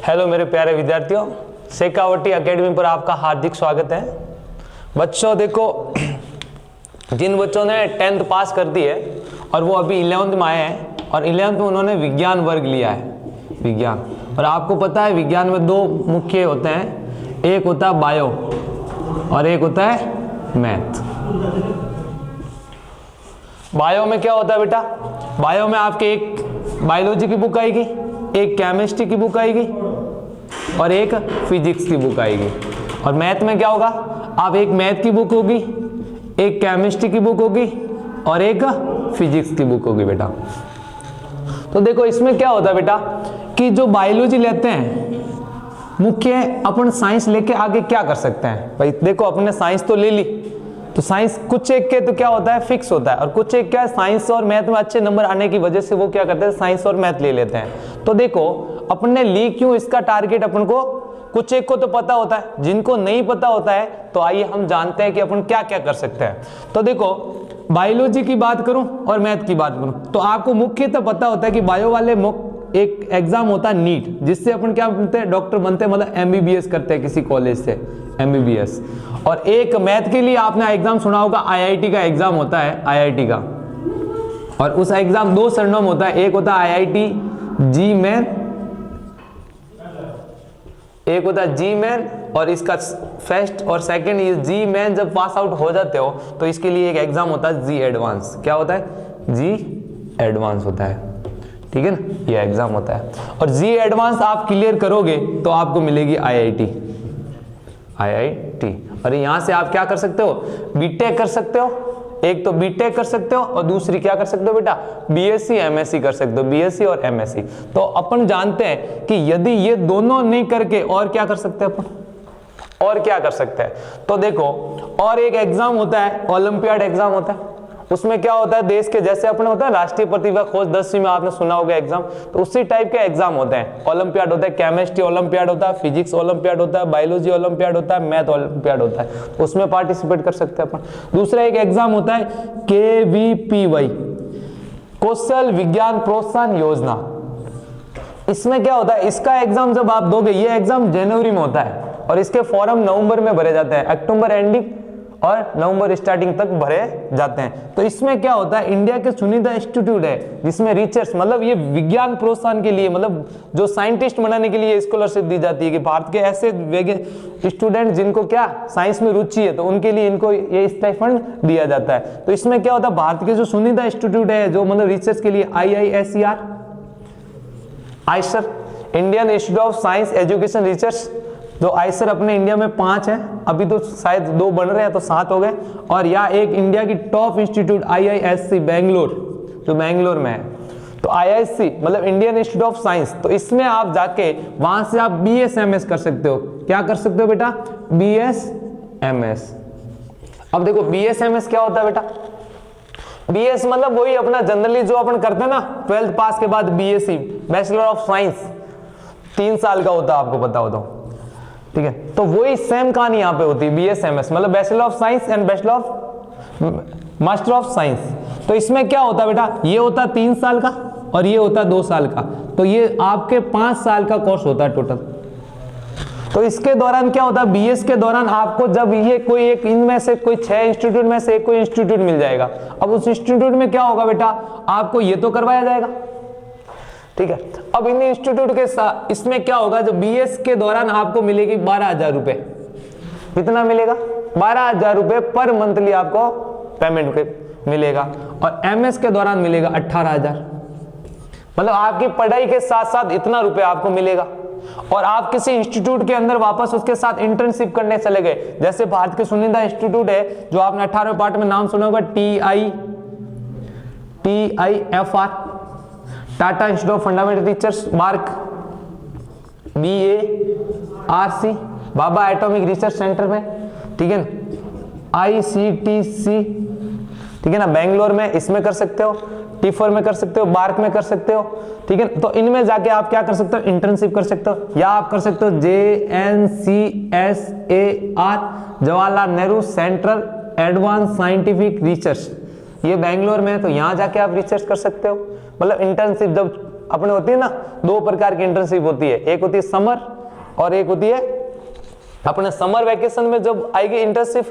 Hello मेरे प्यारे विद्यार्थियों, शेखावटी एकेडमी पर आपका हार्दिक स्वागत है। बच्चों देखो, जिन बच्चों ने 10th पास कर दी है और वो अभी 11th में आए हैं और 11th में उन्होंने विज्ञान वर्ग लिया है, विज्ञान। और आपको पता है विज्ञान में दो मुख्य होते हैं, एक होता है बायो और एक होता है मैथ। बायो में क्या होता है बेटा? बायो में आपके एक बायोलॉजी की बुक आएगी, एक केमिस्ट्री की बुक आएगी और एक फिजिक्स की बुक आएगी। और मैथ में क्या होगा? आप एक मैथ की बुक होगी, एक केमिस्ट्री की बुक होगी और एक फिजिक्स की बुक होगी बेटा। तो देखो इसमें क्या होता है बेटा कि जो बायोलॉजी लेते हैं, मुख्य अपन साइंस लेके आगे क्या कर सकते हैं भाई? देखो अपने साइंस तो ले ली, तो साइंस कुछ एक के तो क्या होता है फिक्स होता है, और कुछ एक क्या है साइंस और मैथ में अच्छे नंबर आने की वजह से वो क्या करते हैं साइंस और मैथ ले लेते हैं। तो देखो अपने ली क्यों इसका टारगेट अपन को कुछ एक को तो पता होता है, जिनको नहीं पता होता है तो आइए हम जानते हैं कि अपन क्या क्या कर सकते हैं। तो देखो बायोलॉजी की बात करूं और मैथ की बात करूं तो आपको मुख्यतः पता होता है कि बायो वाले एक एग्जाम होता है नीट, जिससे अपन क्या बनते हैं डॉक्टर बनते हैं, मतलब एमबीबीएस करते हैं किसी कॉलेज से एमबीबीएस। और एक मैथ के लिए आपने एग्जाम सुना होगा, आईआईटी का एग्जाम होता है, आईआईटी का। और उस एग्जाम दो सरनेम होता है, एक होता है आईआईटी जी मैन, एक होता है जी मैन और इसका फर्स्ट और सेकंड ये जी मैन जब पास आउट हो जाते हो तो इसके लिए एक एग्जाम होता है जी एडवांस। क्या होता है? जी एडवांस होता है, ठीक है ना, ये एग्जाम होता है। और जी एडवांस आप क्लियर करोगे तो आपको मिलेगी आईआईटी। और यहां से आप क्या कर सकते हो? बीटेक कर सकते हो, एक तो बीटेक कर सकते हो और दूसरी क्या कर सकते हो बेटा? बीएससी एमएससी कर सकते हो, बीएससी और एमएससी। तो अपन जानते हैं कि यदि ये दोनों नहीं करके और क्या कर सकते हैं अपन? और क्या कर सकते हैं? तो देखो और एक एग्जाम होता है, ओलंपियाड एग्जाम होता है। उसमें क्या होता है देश के, जैसे अपने होता है राष्ट्रीय प्रतिभा खोज 10वीं में आपने सुना होगा एग्जाम, तो उसी टाइप के एग्जाम होते हैं। ओलंपियाड होता है, केमिस्ट्री ओलंपियाड होता है, फिजिक्स ओलंपियाड होता है, बायोलॉजी ओलंपियाड होता है, मैथ ओलंपियाड होता है, तो उसमें पार्टिसिपेट कर सकते हैं अपन। दूसरा एक एग्जाम होता है KVPY, कौशल विज्ञान प्रोत्साहन योजना। इसमें क्या होता है, इसका एग्जाम जब आप दोगे, ये एग्जाम जनवरी में होता है और इसके फॉर्म नवंबर में भरे जाते हैं, अक्टूबर एंडिंग और नवंबर स्टार्टिंग तक भरे जाते हैं। तो इसमें क्या होता है, इंडिया के चुनिंदा इंस्टीट्यूट है जिसमें रिसर्च, मतलब ये विज्ञान प्रोत्साहन के लिए, मतलब जो साइंटिस्ट बनाने के लिए स्कॉलरशिप दी जाती है कि भारत के ऐसे स्टूडेंट जिनको क्या साइंस में रुचि है तो उनके लिए इनको ये स्टाइपेंड दिया जाता है। तो इसमें क्या होता है, भारत के जो चुनिंदा इंस्टीट्यूट है जो मतलब रिसर्च के लिए IISER, Eicher, Indian institute of science education research, जो आइसर अपने इंडिया में 5 है, अभी तो शायद 2 बन रहे हैं तो 7 हो गए। और या एक इंडिया की टॉप इंस्टीट्यूट IISc बेंगलोर, जो बेंगलोर में है। तो IISc मतलब इंडियन इंस्टीट्यूट ऑफ साइंस, तो इसमें आप जाके वहां से आप BSMS कर सकते हो। क्या कर सकते हो बेटा? BSMS। अब देखो BSMS क्या होता है बेटा? BS मतलब वही अपना जनरली जो अपन करते हैं ना 12th पास के बाद BSc, बैचलर ऑफ साइंस, 3 साल का होता है, आपको पता हो तो, ठीक है। तो वही सेम कहानी यहाँ पे होती है, BSMS मतलब bachelor of science and bachelor of master of science. तो इसमें क्या होता है बेटा, ये होता है 3 साल का और ये होता है 2 साल का, तो ये आपके 5 साल का कोर्स होता है टोटल। तो इसके दौरान क्या होता है, BS के दौरान आपको जब ये कोई एक इनमें से कोई 6 इंस्टीट्यूट में से एक कोई इंस्टीट्यूट मिल जाएगा। अब उस इंस्टीट्यूट में क्या होगा बेटा, आपको ये तो करवाया जाएगा, ठीक है। अब इन इंस्टीट्यूट के साथ इसमें क्या होगा, जो BS के दौरान आपको मिलेगी 12,000 रुपए। कितना मिलेगा? 12,000 रुपए पर मंथली आपको पेमेंट मिलेगा। और MS के दौरान मिलेगा 18,000। मतलब आपकी पढ़ाई के साथ साथ इतना रुपए आपको मिलेगा। और आप किसी इंस्टीट्यूट के अंदर वापस उसके साथ इंटर्नशिप करने चले गए, जैसे भारत के चुनिंदा इंस्टीट्यूट है जो आपने 18वें पार्ट में नाम सुना होगा, TIFR, Tata institute of fundamental research, mark BARC, Baba atomic research centre में, ठीक है ना, ICTC, ठीक है ना, बेंगलोर में, इसमें कर सकते हो, T4 में कर सकते हो, बार्क में कर सकते हो, ठीक है। तो इनमें जाके आप क्या कर सकते हो, इंटर्नशिप कर सकते हो, या आप कर सकते हो JNCSAR, Jawaharlal Nehru central advance scientific research, ये बेंगलोर में है, तो यहां जाके आप रिसर्च कर सकते हो। मतलब इंटर्नशिप जब अपने होती है ना, दो प्रकार की इंटर्नशिप होती है, एक होती है समर और एक होती है अपने समर वैकेशन में जब आएगी इंटर्नशिप,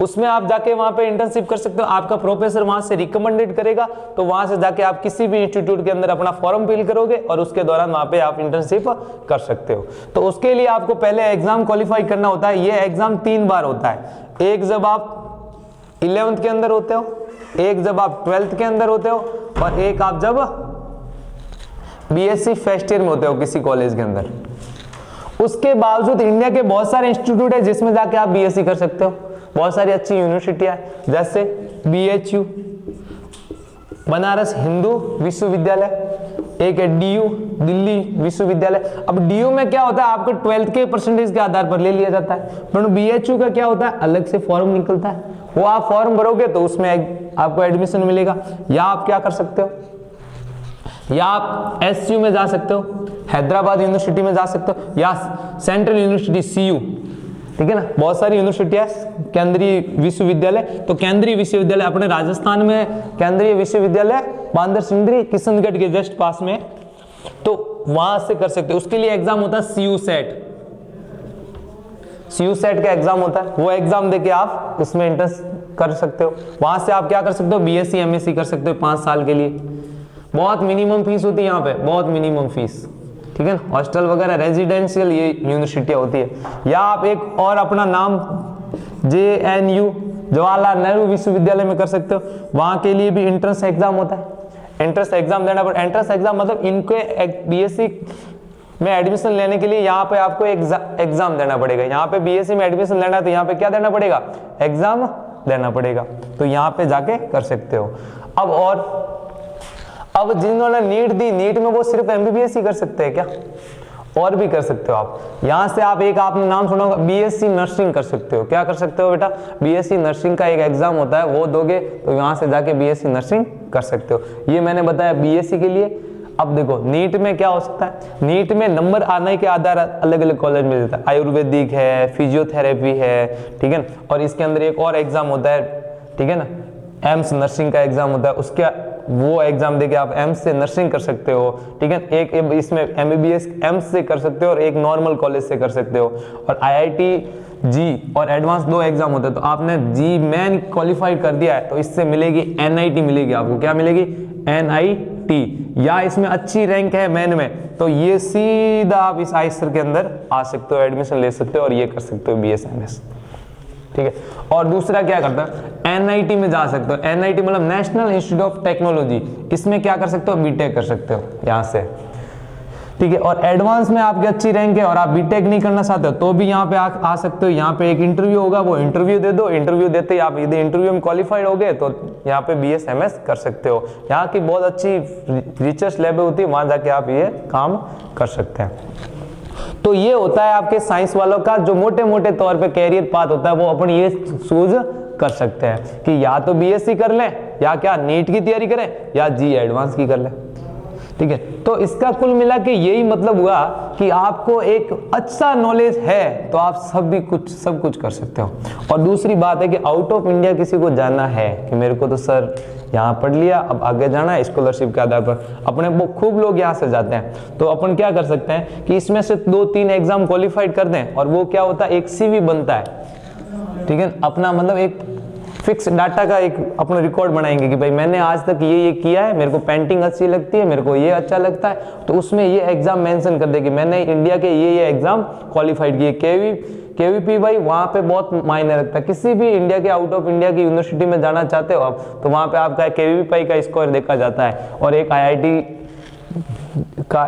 उसमें आप जाके वहां पे इंटर्नशिप कर सकते हो। आपका प्रोफेसर वहां से रिकमेंडेड करेगा, तो वहां से जाके आप किसी भी इंस्टीट्यूट के अंदर अपना फॉर्म फिल करोगे और उसके दौरान वहां पे आप इंटर्नशिप कर सकते हो। तो उसके लिए आपको पहले एग्जाम क्वालिफाई करना होता है। ये एग्जाम 3 बार होता है, एक जब आप 11th के अंदर होते हो, एक जब आप 12th के अंदर होते हो, और एक आप जब बीएससी फर्स्ट ईयर में होते हो किसी कॉलेज के अंदर। उसके बावजूद इंडिया के बहुत सारे इंस्टीट्यूट है जिसमें जाके आप बीएससी कर सकते हो। बहुत सारी अच्छी यूनिवर्सिटियां हैं, जैसे बीएचयू बनारस हिंदू विश्वविद्यालय, एक है डीयू दिल्ली विश्वविद्यालय। अब डीयू में क्या होता है, आपको 12th के परसेंटेज के आधार पर ले लिया जाता है, परंतु बीएचयू का क्या होता है, अलग से फॉर्म निकलता है, वो आप फॉर्म भरोगे तो उसमें आपको एडमिशन मिलेगा। या आप क्या कर सकते हो, या आप एसयू में जा सकते हो, हैदराबाद यूनिवर्सिटी में जा सकते हो, या सेंट्रल यूनिवर्सिटी सीयू, ठीक है ना, बहुत सारी यूनिवर्सिटी है। केंद्रीय विश्वविद्यालय, तो केंद्रीय विश्वविद्यालय अपने राजस्थान में केंद्रीय विश्वविद्यालय बांदर सिंगरी किशनगढ़ के जस्ट पास में, तो वहां से कर सकते हो। उसके लिए एग्जाम होता है सीयू सेट, सीयू सेट का एग्जाम होता है, वो एग्जाम देके आप उसमें एंट्रेंस कर सकते हो। वहां से आप क्या कर सकते हो, बीएससी एमएससी कर सकते हो 5 साल के लिए। बहुत मिनिमम फीस होती है यहाँ पे, बहुत मिनिमम फीस, ठीक है ना। हॉस्टल वगैरह रेजिडेंशियल ये यूनिवर्सिटियां होती है। या आप एक और अपना नाम JNU जवाहरलाल नेहरू विश्वविद्यालय में कर सकते हो, वहां के लिए भी एंट्रेंस एग्जाम होता है। एंट्रेंस एग्जाम देना पड़ता है। एंट्रेंस एग्जाम मतलब इनके बीएससी में एडमिशन लेने के लिए यहाँ पे आपको एग्जाम देना पड़ेगा। यहाँ पे बीएससी में एडमिशन लेना है तो यहाँ पे क्या देना पड़ेगा, एग्जाम देना पड़ेगा, तो यहाँ पे जाके कर सकते हो। अब जिन्होंने नीट दी, नीट में वो सिर्फ एमबीबीएस ही कर सकते हैं क्या, और भी कर सकते हो आप। यहां से आप एक आपने नाम सुना होगा, बीएससी नर्सिंग कर सकते हो। क्या कर सकते हो बेटा, बीएससी नर्सिंग का एक एग्जाम होता है, वो दोगे तो यहां से जाके बीएससी नर्सिंग कर सकते हो। ये मैंने बताया बीएससी के लिए। अब देखो नीट में क्या हो सकता है, नीट में नंबर आने के आधार अलग अलग कॉलेज में देता है। आयुर्वेदिक है, फिजियोथेरेपी है, ठीक है ना, और इसके अंदर एक और एग्जाम होता है, ठीक है ना, एम्स नर्सिंग का एग्जाम होता है, उसके वो एग्जाम देके आप एम्स से नर्सिंग कर सकते हो, ठीक है। एक इसमें एमबीबीएस एम्स से कर सकते हो और एक नॉर्मल कॉलेज से कर सकते हो। और आईआईटी जी और एडवांस 2 एग्जाम होते हैं। तो आपने जी मेन क्वालिफाई कर दिया है तो इससे मिलेगी एनआईटी मिलेगी आपको। क्या मिलेगी, एनआईटी। या इसमें अच्छी रैंक है मेन में तो ये सीधा आप इस आईसर के अंदर आ सकते हो, एडमिशन ले सकते हो और ये कर सकते हो बीएसएमएस, ठीक है। और दूसरा क्या करता है, एनआईटी में जा सकते हो। एनआईटी मतलब नेशनल इंस्टीट्यूट ऑफ टेक्नोलॉजी, इसमें क्या कर सकते हो, बीटेक कर सकते हो यहाँ से, ठीक है। और एडवांस में आपकी अच्छी रैंक है और आप बीटेक नहीं करना चाहते हो तो भी यहाँ पे आ सकते हो। यहाँ पे एक इंटरव्यू होगा, वो इंटरव्यू दे दो, इंटरव्यू देते ही आप यदि इंटरव्यू में क्वालिफाइड हो गए तो यहाँ पे बीएसएमएस कर सकते हो। यहाँ की बहुत अच्छी रिसर्च लैब होती है, वहां जाके आप ये काम कर सकते हैं। तो ये होता है आपके साइंस वालों का जो मोटे मोटे तौर पे कैरियर पाथ होता है, वो अपन ये चूज कर सकते हैं कि या तो बीएससी कर लें, या क्या नीट की तैयारी करें, या जी एडवांस की कर लें, ठीक है। तो इसका कुल मिला के यही मतलब हुआ कि आपको एक अच्छा नॉलेज है तो आप सब कुछ कर सकते हो। और दूसरी बात है कि आउट ऑफ इंडिया किसी को जाना है कि मेरे को तो सर यहाँ पढ़ लिया, अब आगे जाना है स्कॉलरशिप के आधार पर, अपने वो खूब लोग यहाँ से जाते हैं। तो अपन क्या कर सकते हैं कि इसमें से 2-3 एग्जाम क्वालिफाइड कर दें और वो क्या होता है, एक सीवी बनता है, ठीक है। अपना मतलब एक फिक्स डाटा का एक अपना रिकॉर्ड बनाएंगे कि भाई मैंने आज तक ये किया है, मेरे को पेंटिंग अच्छी लगती है, मेरे को ये अच्छा लगता है, तो उसमें ये एग्जाम मेंशन कर दे कि मैंने इंडिया के ये एग्जाम क्वालिफाइड किए। केवीपी भाई वहाँ पे बहुत मायने रखता है। किसी भी इंडिया के आउट ऑफ इंडिया की यूनिवर्सिटी में जाना चाहते हो आप तो वहाँ पे आपका केवीपी का स्कोर देखा जाता है। और एक आईआईटी का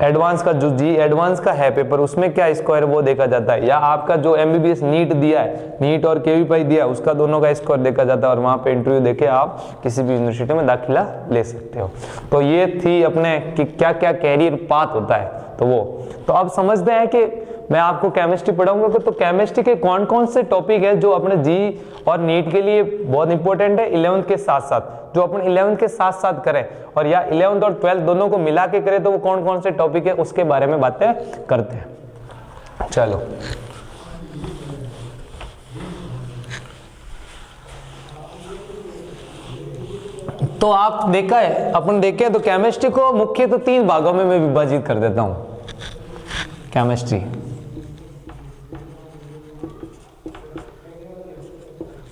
एडवांस का जो जी एडवांस का है पेपर, उसमें क्या स्कोर वो देखा जाता है। या आपका जो एमबीबीएस नीट दिया है, नीट और केवीपी दिया है, उसका दोनों का स्कोर देखा जाता है और वहाँ पे इंटरव्यू देके आप किसी भी यूनिवर्सिटी में दाखिला ले सकते हो। तो ये थी अपने कि क्या क्या कैरियर पाथ होता है। तो अब समझते हैं कि मैं आपको केमिस्ट्री पढ़ाऊंगा तो केमिस्ट्री के कौन कौन से टॉपिक है जो अपने जी और नीट के लिए बहुत इंपॉर्टेंट है 11th के साथ साथ, जो अपन 11th के साथ साथ करें और या 11th और 12th दोनों को मिला के करें तो वो कौन कौन से टॉपिक है उसके बारे में बातें करते हैं। चलो तो आप देखा है, अपन देखे तो केमिस्ट्री को मुख्य तो 3 भागों में मैं विभाजित कर देता हूं। केमिस्ट्री,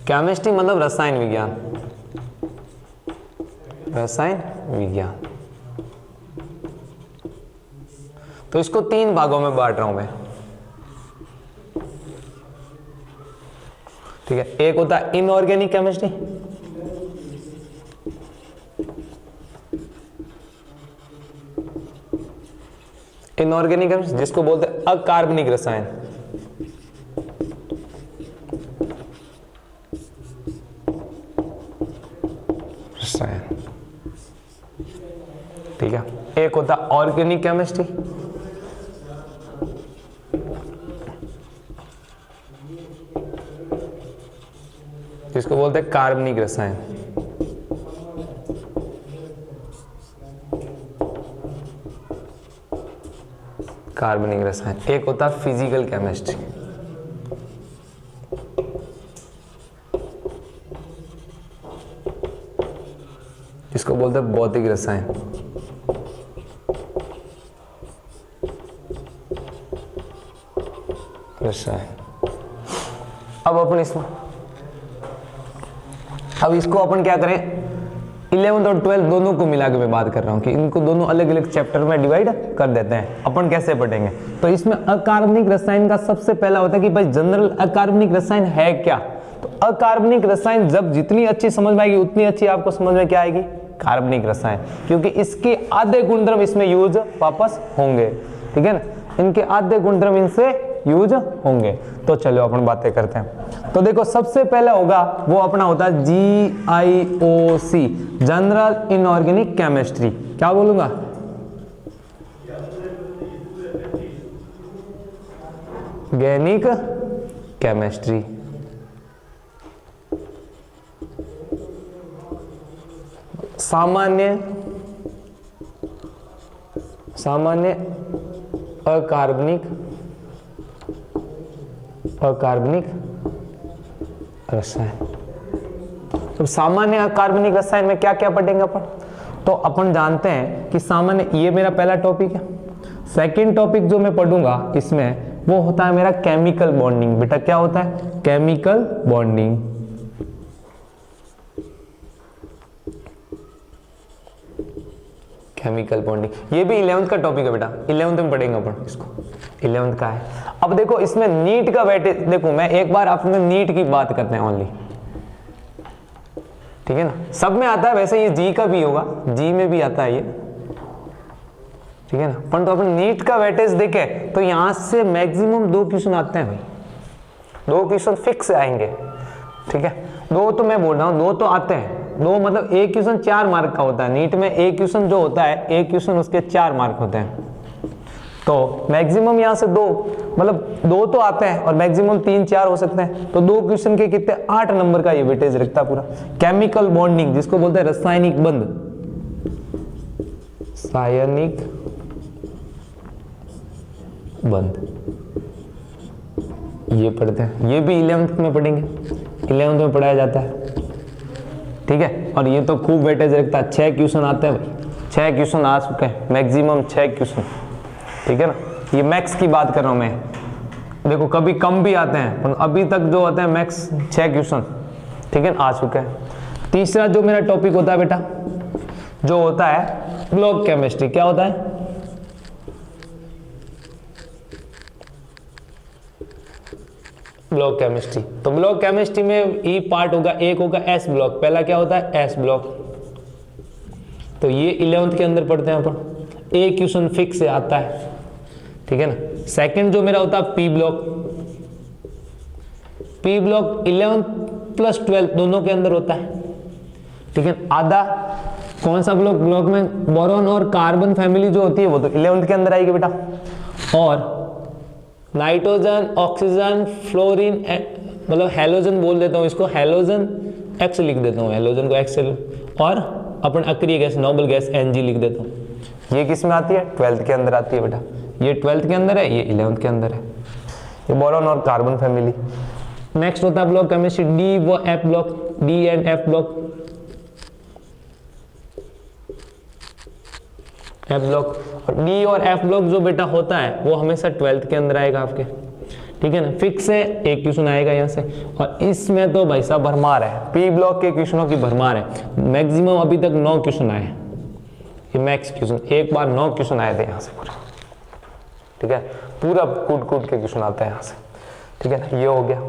केमिस्ट्री मतलब रसायन विज्ञान, रसायन विज्ञान। तो इसको 3 भागों में बांट रहा हूं मैं, ठीक है। एक होता है इनऑर्गेनिक केमिस्ट्री, इनऑर्गेनिक केमिस्ट्री जिसको बोलते हैं अकार्बनिक रसायन, ठीक है। एक होता है ऑर्गेनिक केमिस्ट्री, जिसको बोलते हैं कार्बनिक रसायन, कार्बनिक रसायन। एक होता है फिजिकल केमिस्ट्री, जिसको बोलते हैं भौतिक रसायन, रसायन। अब अपन इसमें, अब इसको अपन क्या करें, 11th और 12th दोनों को मिला के मैं बात कर रहा हूं कि इनको दोनों अलग अलग चैप्टर में डिवाइड कर देते हैं। अपन कैसे पढ़ेंगे, तो इसमें अकार्बनिक रसायन का सबसे पहला होता है कि भाई जनरल अकार्बनिक रसायन है क्या। तो अकार्बनिक रसायन जब जितनी अच्छी समझ में आएगी उतनी अच्छी आपको समझ में क्या आएगी, कार्बनिक रसायन, क्योंकि इसके आधे गुणधर्म इसमें यूज वापस होंगे, ठीक है ना, इनके आधे गुणधर्म इनसे यूज होंगे। तो चलो अपन बातें करते हैं। तो देखो सबसे पहला होगा वो अपना होता है GIOC, जनरल इनऑर्गेनिक केमिस्ट्री। क्या बोलूंगा, गैनिक केमिस्ट्री। सामान्य अकार्बनिक रसायन। तो सामान्य अकार्बनिक रसायन में क्या क्या पढ़ेंगे अपन, तो अपन जानते हैं कि सामान्य, ये मेरा पहला टॉपिक है। सेकंड टॉपिक जो मैं पढ़ूंगा इसमें वो होता है मेरा केमिकल बॉन्डिंग। बेटा क्या होता है, केमिकल बॉन्डिंग। केमिकल बॉन्डिंग ये भी 11th का टॉपिक है बेटा, 11th में पढ़ेंगे अपन इसको, 11th का है। अब देखो इसमें नीट का वेटेज, देखो मैं एक बार आपने नीट की बात करते हैं ओनली, ठीक है ना, सब में आता है वैसे, ये जी का भी होगा, जी में भी आता है ये, ठीक है ना। पर तो अपन नीट का वेटेज देखे तो यहां से मैक्सिमम 2 क्वेश्चन आते हैं भाई, 2 क्वेश्चन फिक्स आएंगे, ठीक है। 2 तो मैं बोल रहा हूं 2 तो आते हैं, 2 मतलब एक क्वेश्चन 4 मार्क का होता है। नीट में एक क्वेश्चन जो होता है, एक क्वेश्चन उसके 4 मार्क होते हैं। तो मैक्सिमम यहां से 2 मतलब 2 तो आते हैं और मैक्सिमम 3-4 हो सकते हैं। तो 2 क्वेश्चन के कितने, 8 नंबर का ये वेटेज रखता पूरा। केमिकल बॉन्डिंग जिसको बोलते हैं रासायनिक बंध, रासायनिक बंध, ये पढ़ते हैं, ये भी 11th में पढ़ेंगे, 11th में पढ़ाया जाता है, ठीक है। और ये तो खूब वेटेज रखता है, 6 क्वेश्चन आते हैं भाई, 6 क्वेश्चन आ चुके हैं, मैक्सिमम 6 क्वेश्चन, ठीक है ना। ये मैक्स की बात कर रहा हूं मैं, देखो कभी कम भी आते हैं पर अभी तक जो होते हैं मैक्स 6 क्वेश्चन, ठीक है, आ चुके हैं। तीसरा जो मेरा टॉपिक होता है बेटा, जो होता है ब्लॉक केमिस्ट्री। क्या होता है, ब्लॉक केमिस्ट्री। तो ब्लॉक केमिस्ट्री में ई पार्ट होगा, एक होगा एस ब्लॉक। पहला क्या होता है, एस ब्लॉक। तो ये 11th के अंदर पढ़ते हैं अपन, एक क्वेश्चन फिक्स से आता है, ठीक है ना। सेकंड जो मेरा होता है P block. P block 11th plus 12th दोनों के अंदर होता है, ठीक है। आधा कौन सा ब्लॉक, ब्लॉक में बोरॉन और कार्बन फैमिली जो होती है वो तो 11th के अंदर आएगी बेटा। और नाइट्रोजन, ऑक्सीजन, फ्लोरीन, मतलब हेलोजन बोल देता हूँ इसको, हेलोजन एक्स लिख देता हूँ, हेलोजन को एक्स, और अपन अक्रिय गैस, नोबल गैस Ng लिख देता हूँ। ये किस में आती है, 12th के अंदर आती है बेटा। ये 12th के अंदर है, ये 11th के अंदर है, ये बोरॉन और कार्बन फैमिली। नेक्स्ट होता है ब्लॉक केमिस्ट्री डी व F block, D and F block. F block. और डी और एफ ब्लॉक जो बेटा होता है वो हमेशा 12th के अंदर आएगा आपके, ठीक है ना, फिक्स है, एक क्वेश्चन आएगा यहाँ से। और इसमें तो भाई साहब भरमार है, पी ब्लॉक के क्वेश्चनों की भरमार है। मैक्सिमम अभी तक 9 क्वेश्चन आए, ये मैक्स क्वेश्चन, एक बार 9 क्वेश्चन आए थे यहाँ से पूरे, ठीक है, पूरा कूट के क्वेश्चन आता है यहाँ से, ठीक है ना, ये हो गया,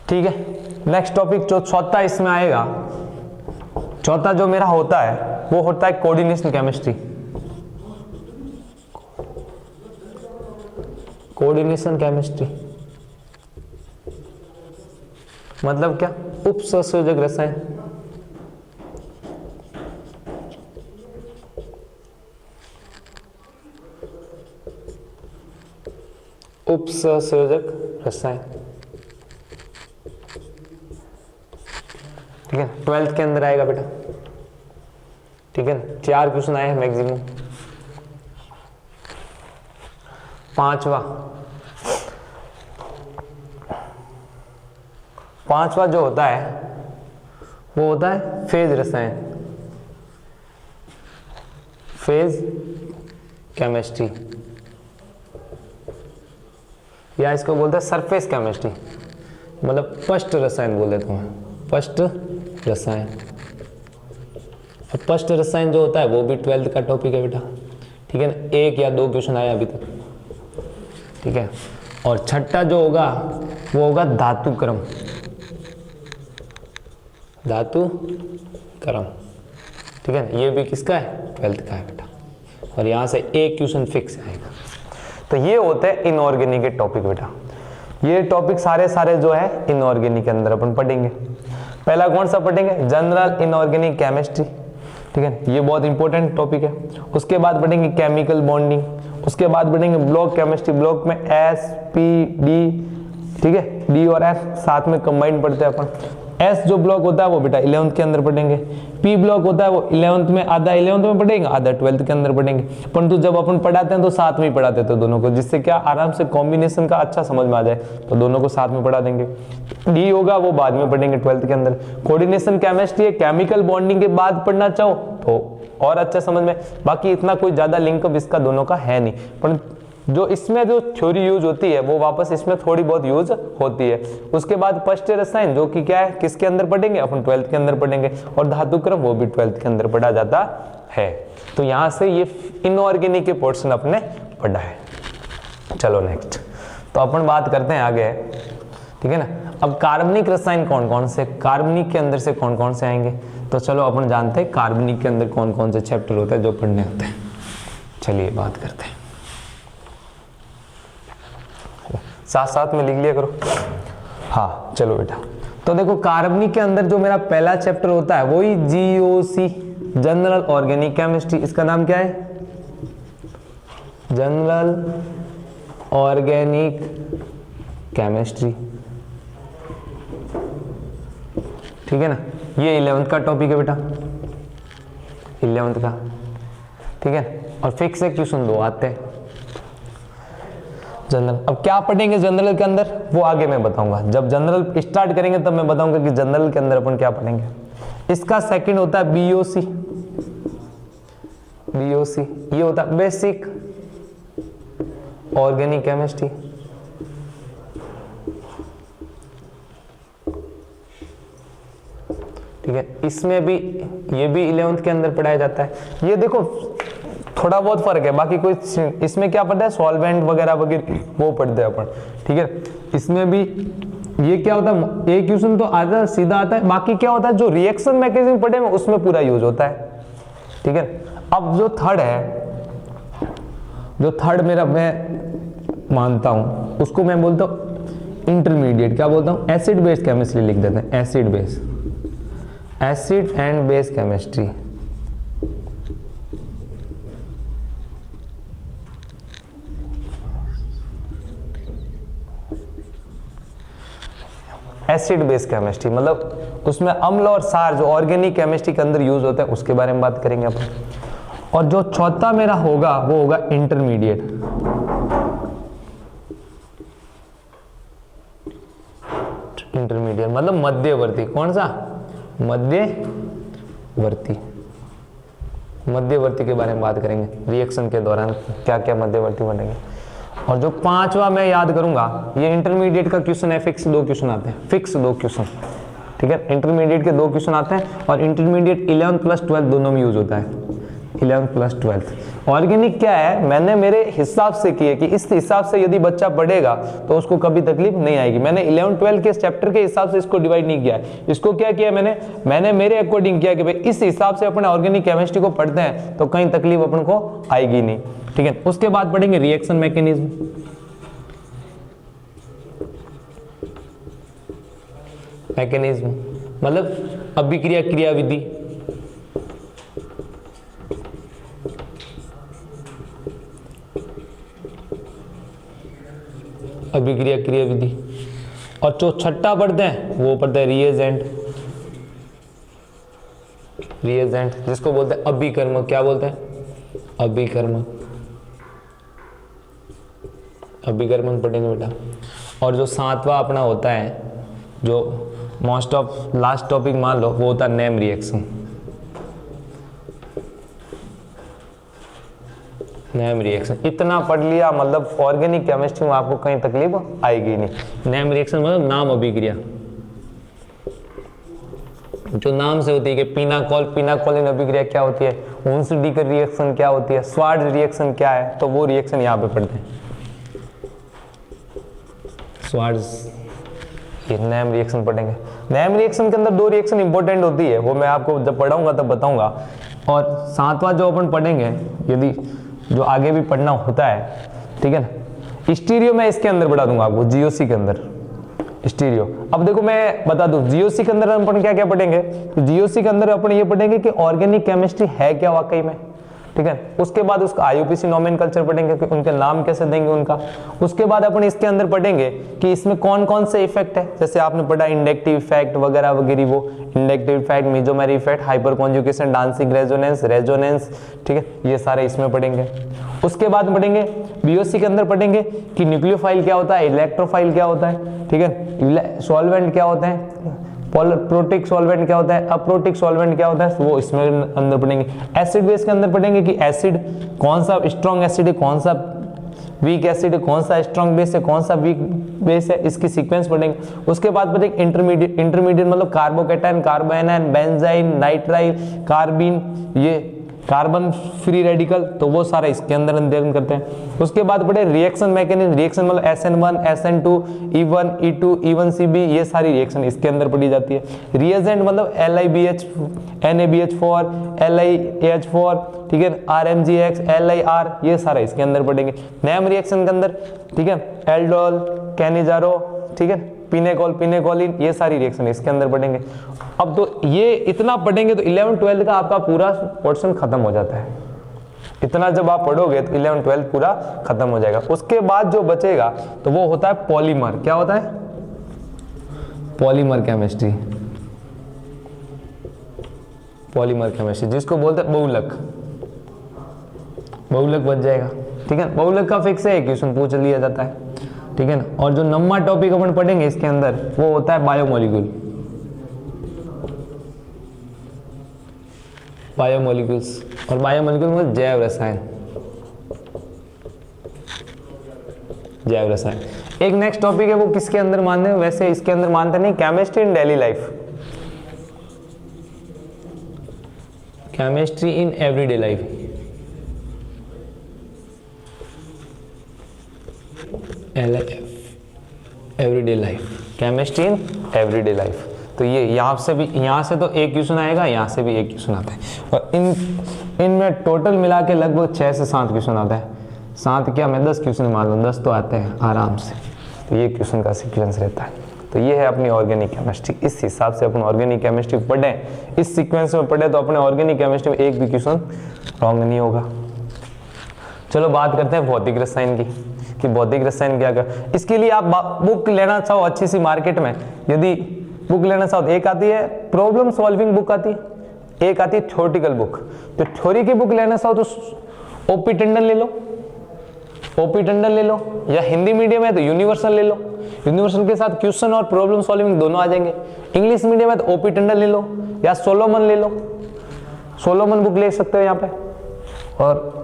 ठीक है। नेक्स्ट टॉपिक जो चौथा इसमें आएगा, चौथा जो मेरा होता है वो होता है कोऑर्डिनेशन केमिस्ट्री। कोऑर्डिनेशन केमिस्ट्री मतलब क्या? उप सहसंयोजक रसायन। उप सहसंयोजक रसायन, ठीक है, 12th के अंदर आएगा बेटा, ठीक है ना, 4 क्वेश्चन आए हैं मैक्सिमम। पांचवा जो होता है वो होता है फेज रसायन, फेज केमिस्ट्री, या इसको बोलते हैं सरफेस केमिस्ट्री, मतलब पृष्ठ रसायन बोल देता हूं, पृष्ठ रसायन। पृष्ठ रसायन जो होता है वो भी 12th का टॉपिक है बेटा, ठीक है ना, 1 या 2 क्वेश्चन आए अभी तक, ठीक है। और छठा जो होगा वो होगा धातु क्रम, धातु क्रम, ठीक है ना, ये भी किसका है? 12th का है बेटा, और यहां से एक क्वेश्चन फिक्स आएगा। तो ये होते हैं इनऑर्गेनिक के टॉपिक बेटा, ये टॉपिक सारे जो है इनऑर्गेनिक के अंदर अपन पढ़ेंगे। पहला कौन सा पढ़ेंगे? जनरल इनऑर्गेनिक केमिस्ट्री, ठीक है, ये बहुत इंपॉर्टेंट टॉपिक है। उसके बाद पढ़ेंगे केमिकल बॉन्डिंग, उसके बाद पढ़ेंगे ब्लॉक केमिस्ट्री, ब्लॉक में एस पी डी, ठीक है, डी और एफ साथ में कंबाइंड पढ़ते हैं अपन। एस जो ब्लॉक होता है वो बेटा 11th के अंदर पढ़ेंगे, पी ब्लॉक होता है वो 11th में, आधा 11th में पढ़ेंगे, आधा 12th के अंदर पढ़ेंगे। परंतु जब अपन पढ़ाते हैं तो साथ में ही पढ़ाते थे दोनों को, जिससे क्या आराम से कॉम्बिनेशन का अच्छा समझ में आ जाए, तो दोनों को साथ में पढ़ा देंगे। डी होगा वो बाद में पढ़ेंगे 12th के अंदर। कोऑर्डिनेशन केमिस्ट्री है, केमिकल बॉन्डिंग के बाद पढ़ना चाहो तो और अच्छा समझ में, बाकी इतना कोई ज्यादा लिंकअप इसका दोनों का है नहीं, पर जो इसमें जो थ्योरी यूज होती है वो वापस इसमें थोड़ी बहुत यूज होती है। उसके बाद पृष्ठ रसायन जो कि क्या है, किसके अंदर पढ़ेंगे अपन? 12th के अंदर पढ़ेंगे। और धातु क्रम वो भी 12th के अंदर पढ़ा जाता है। तो यहां से ये इनऑर्गेनिक के पोर्शन अपने पढ़ा है। चलो नेक्स्ट, तो अपन बात करते हैं आगे, ठीक है ना। अब कार्बनिक रसायन कौन कौन से, कार्बनिक के अंदर से कौन कौन से आएंगे? तो चलो अपन जानते हैं कार्बनिक के अंदर कौन कौन से चैप्टर होते हैं जो पढ़ने होते हैं। चलिए बात करते हैं, साथ साथ में लिख लिया करो। हाँ चलो बेटा, तो देखो कार्बनिक के अंदर जो मेरा पहला चैप्टर होता है वही GOC, जनरल ऑर्गेनिक केमिस्ट्री। इसका नाम क्या है? जनरल ऑर्गेनिक केमिस्ट्री, ठीक है ना। ये 11th का टॉपिक है बेटा, 11th का, ठीक है। और फिक्स है क्वेश्चन 2 आते हैं जनरल। अब क्या पढ़ेंगे जनरल के अंदर वो आगे मैं बताऊंगा, जब जनरल स्टार्ट करेंगे तब मैं बताऊंगा कि जनरल के अंदर अपन क्या पढ़ेंगे। इसका सेकंड होता है BOC, BOC ये होता है बेसिक ऑर्गेनिक केमिस्ट्री, ठीक है। इसमें भी, ये भी 11th के अंदर पढ़ाया जाता है। ये देखो थोड़ा बहुत फर्क है, बाकी कोई इसमें क्या पढ़ता है, सॉल्वेंट वगैरह वगैरह वो पढ़ते हैं अपन, ठीक है। इसमें भी ये क्या होता है, एक क्वेश्चन तो आता सीधा आता है, बाकी क्या होता है जो रिएक्शन मैकेनिज्म पढ़े हैं उसमें पूरा यूज होता है, ठीक है। अब जो थर्ड है, जो थर्ड मेरा मैं मानता हूं उसको मैं बोलता हूं इंटरमीडिएट, क्या बोलता हूं, एसिड बेस केमिस्ट्री लिख देते हैं, acid base, acid and base chemistry. Acid base chemistry मतलब उसमें अम्ल और सार जो ऑर्गेनिक केमिस्ट्री के अंदर यूज होता है उसके बारे में बात करेंगे अपन। और जो चौथा मेरा होगा वो होगा इंटरमीडिएट, इंटरमीडिएट मतलब मध्यवर्ती। कौन सा? मध्यवर्ती, मध्यवर्ती के बारे में बात करेंगे, रिएक्शन के दौरान क्या क्या मध्यवर्ती बनेंगे। और जो पांचवा मैं याद करूंगा, ये इंटरमीडिएट का क्वेश्चन है, फिक्स 2 क्वेश्चन आते हैं, फिक्स 2 क्वेश्चन, ठीक है। इंटरमीडिएट के 2 क्वेश्चन आते हैं और इंटरमीडिएट 11th प्लस 12th दोनों में यूज होता है, 11th प्लस 12th। ऑर्गेनिक क्या है, मैंने मेरे हिसाब से किए कि इस हिसाब से यदि बच्चा पढ़ेगा तो उसको कभी तकलीफ नहीं आएगी। मैंने 11th 12th के चैप्टर के हिसाब से इसको डिवाइड नहीं किया है। इसको क्या किया मैंने मेरे अकॉर्डिंग किया कि भाई इस हिसाब से अपने ऑर्गेनिक केमिस्ट्री को पढ़ते हैं तो कहीं तकलीफ अपन को आएगी नहीं, ठीक है। उसके बाद पढ़ेंगे रिएक्शन मैकेनिज्म, मतलब अभिक्रिया क्रियाविधि, अभिक्रिया क्रियाविधि। और जो छठा पढ़ते हैं वो पढ़ते हैं रिएजेंट, रिएजेंट जिसको बोलते हैं अभिकर्मक। क्या बोलते हैं? अभिकर्मक, अभिकर्मक पढ़ेंगे बेटा। और जो 7वां अपना होता है, जो मोस्ट ऑफ लास्ट टॉपिक मान लो, वो होता है नेम रिएक्शन, नेम रिएक्शन। इतना पढ़ लिया मतलब ऑर्गेनिक केमिस्ट्री में आपको कहीं तकलीफ आएगी नहीं। नेम रिएक्शन मतलब नाम अभिक्रिया, जो नाम से होती है कि पीनाकोलिन अभिक्रिया क्या होती है, हुन्स-डीकर रिएक्शन क्या होती है, स्वार्ट्ज रिएक्शन क्या है, तो वो रिएक्शन यहाँ पे पढ़ते हैं। स्वार्ट्ज, ये नेम रिएक्शन पढ़ेंगे। नेम रिएक्शन के अंदर 2 रिएक्शन इंपॉर्टेंट होती है, वो मैं आपको जब पढ़ाऊंगा तब बताऊंगा। और 7वां जो अपन पढ़ेंगे, यदि जो आगे भी पढ़ना होता है, ठीक है ना। स्टीरियो मैं इसके अंदर पढ़ा दूंगा आपको, जीओसी के अंदर स्टीरियो। अब देखो मैं बता दूं, जीओसी के अंदर अपन क्या क्या पढ़ेंगे। तो जीओसी के अंदर अपन ये पढ़ेंगे कि ऑर्गेनिक केमिस्ट्री है क्या वाकई में, ठीक है। उसके बाद उसका आईयूपीसी नोमेनकल्चर पढ़ेंगे कि उनके नाम कैसे देंगे उनका। उसके बाद अपन इसके अंदर पढ़ेंगे कि इसमें कौन कौन से इफेक्ट है, जैसे आपने पढ़ा इंडक्टिव इफेक्ट वगैरह वगैरह, वो inductive effect, mesomeric effect, hyperconjugation, dancing resonance, resonance, ठीक है, ये सारे इसमें पढ़ेंगे। उसके बाद पढ़ेंगे बीओसी के अंदर पढ़ेंगे कि न्यूक्लियोफाइल क्या होता है, इलेक्ट्रोफाइल क्या होता है, ठीक है, सॉल्वेंट क्या होता है, प्रोटिक सॉल्वेंट क्या होता है, अप्रोटिक सॉल्वेंट क्या होता है, वो इसमें अंदर पढ़ेंगे। एसिड बेस के अंदर पढ़ेंगे कि एसिड कौन सा स्ट्रॉन्ग एसिड है, कौन सा वीक एसिड है, कौन सा स्ट्रॉन्ग बेस है, कौन सा वीक बेस है, इसकी सीक्वेंस पढ़ेंगे। उसके बाद पढ़ेंगे इंटरमीडिएट मतलब कार्बोकेटायन, कार्बोएनायन, बेंजाइन, नाइट्राइल, कार्बिन, ये कार्बन फ्री रेडिकल, तो वो सारा इसके अंदर अध्ययन करते हैं। उसके बाद पढ़े रिएक्शन मैकेनिज्म, रिएक्शन मतलब SN1, SN2, E1, E2, E1CB, ये सारी रिएक्शन इसके अंदर पढ़ी जाती है। रिएजेंट मतलब LiBH, NaBH4, LiAH4, ठीक है, RMGX, LiR, ये सारा इसके अंदर पढ़ेंगे। नेम रिएक्शन के अंदर, ठीक है, एल्डोल, कैनिजारो, ठीक है, पिनेकोलिन, ये सारी रिएक्शन इसके अंदर पढ़ेंगे। अब तो ये इतना पढ़ेंगे तो 11th 12th का आपका पूरा पोर्शन खत्म हो जाता है। इतना जब आप पढ़ोगे तो 11th 12th पूरा खत्म हो जाएगा। उसके बाद जो बचेगा तो वो होता है पॉलीमर। क्या होता है? पॉलीमर केमिस्ट्री, पॉलीमर केमिस्ट्री जिसको बोलते हैं बहुलक, बहुलक बच जाएगा, ठीक है। बहुलक का फिक्स है, क्वेश्चन पूछ लिया जाता है, ठीक है ना। और जो नंबर टॉपिक अपन पढ़ेंगे इसके अंदर वो होता है बायोमोलिक्यूल, बायोमोलिक्यूल्स। और बायोमोलिक्यूल मतलब जैव रसायन, जैव रसायन। एक नेक्स्ट टॉपिक है वो किसके अंदर मानते हैं, वैसे इसके अंदर मानते नहीं, chemistry in daily life, chemistry in everyday life, everyday life, chemistry in everyday life. तो ये यहाँ से तो एक क्वेश्चन आएगा, यहाँ से भी एक क्वेश्चन आता है। और इनमें टोटल मिला के लगभग 6 से 7 क्वेश्चन आता है। 7 क्या, मैं 10 क्वेश्चन मान लूँ, 10 तो आते हैं आराम से। तो ये क्वेश्चन का सीक्वेंस रहता है। तो ये है अपनी ऑर्गेनिक केमिस्ट्री। इस हिसाब से अपन ऑर्गेनिक केमिस्ट्री पढ़ें, इस सीक्वेंस में पढ़े तो अपने ऑर्गेनिक केमिस्ट्री में एक भी क्वेश्चन रॉन्ग नहीं होगा। चलो बात करते हैं भौतिक रसायन की, कि भौतिक रसायन क्या क्या। इसके लिए आप बुक लेना चाहो अच्छी सी मार्केट में, यदि बुक लेना चाहो तो एक आती है प्रॉब्लम सॉल्विंग बुक आती है, एक आती है थ्योरेटिकल बुक। तो थ्योरी की बुक लेना चाहो तो ओपी टंडन ले लो, ओपी टंडन ले लो, या हिंदी मीडियम है तो यूनिवर्सल ले लो, यूनिवर्सल के साथ क्वेश्चन और प्रॉब्लम सॉल्विंग दोनों आ जाएंगे। इंग्लिश मीडियम है तो ओपी टंडन ले लो या सोलोमन ले लो। सोलोमन बुक ले सकते हो यहाँ पे। और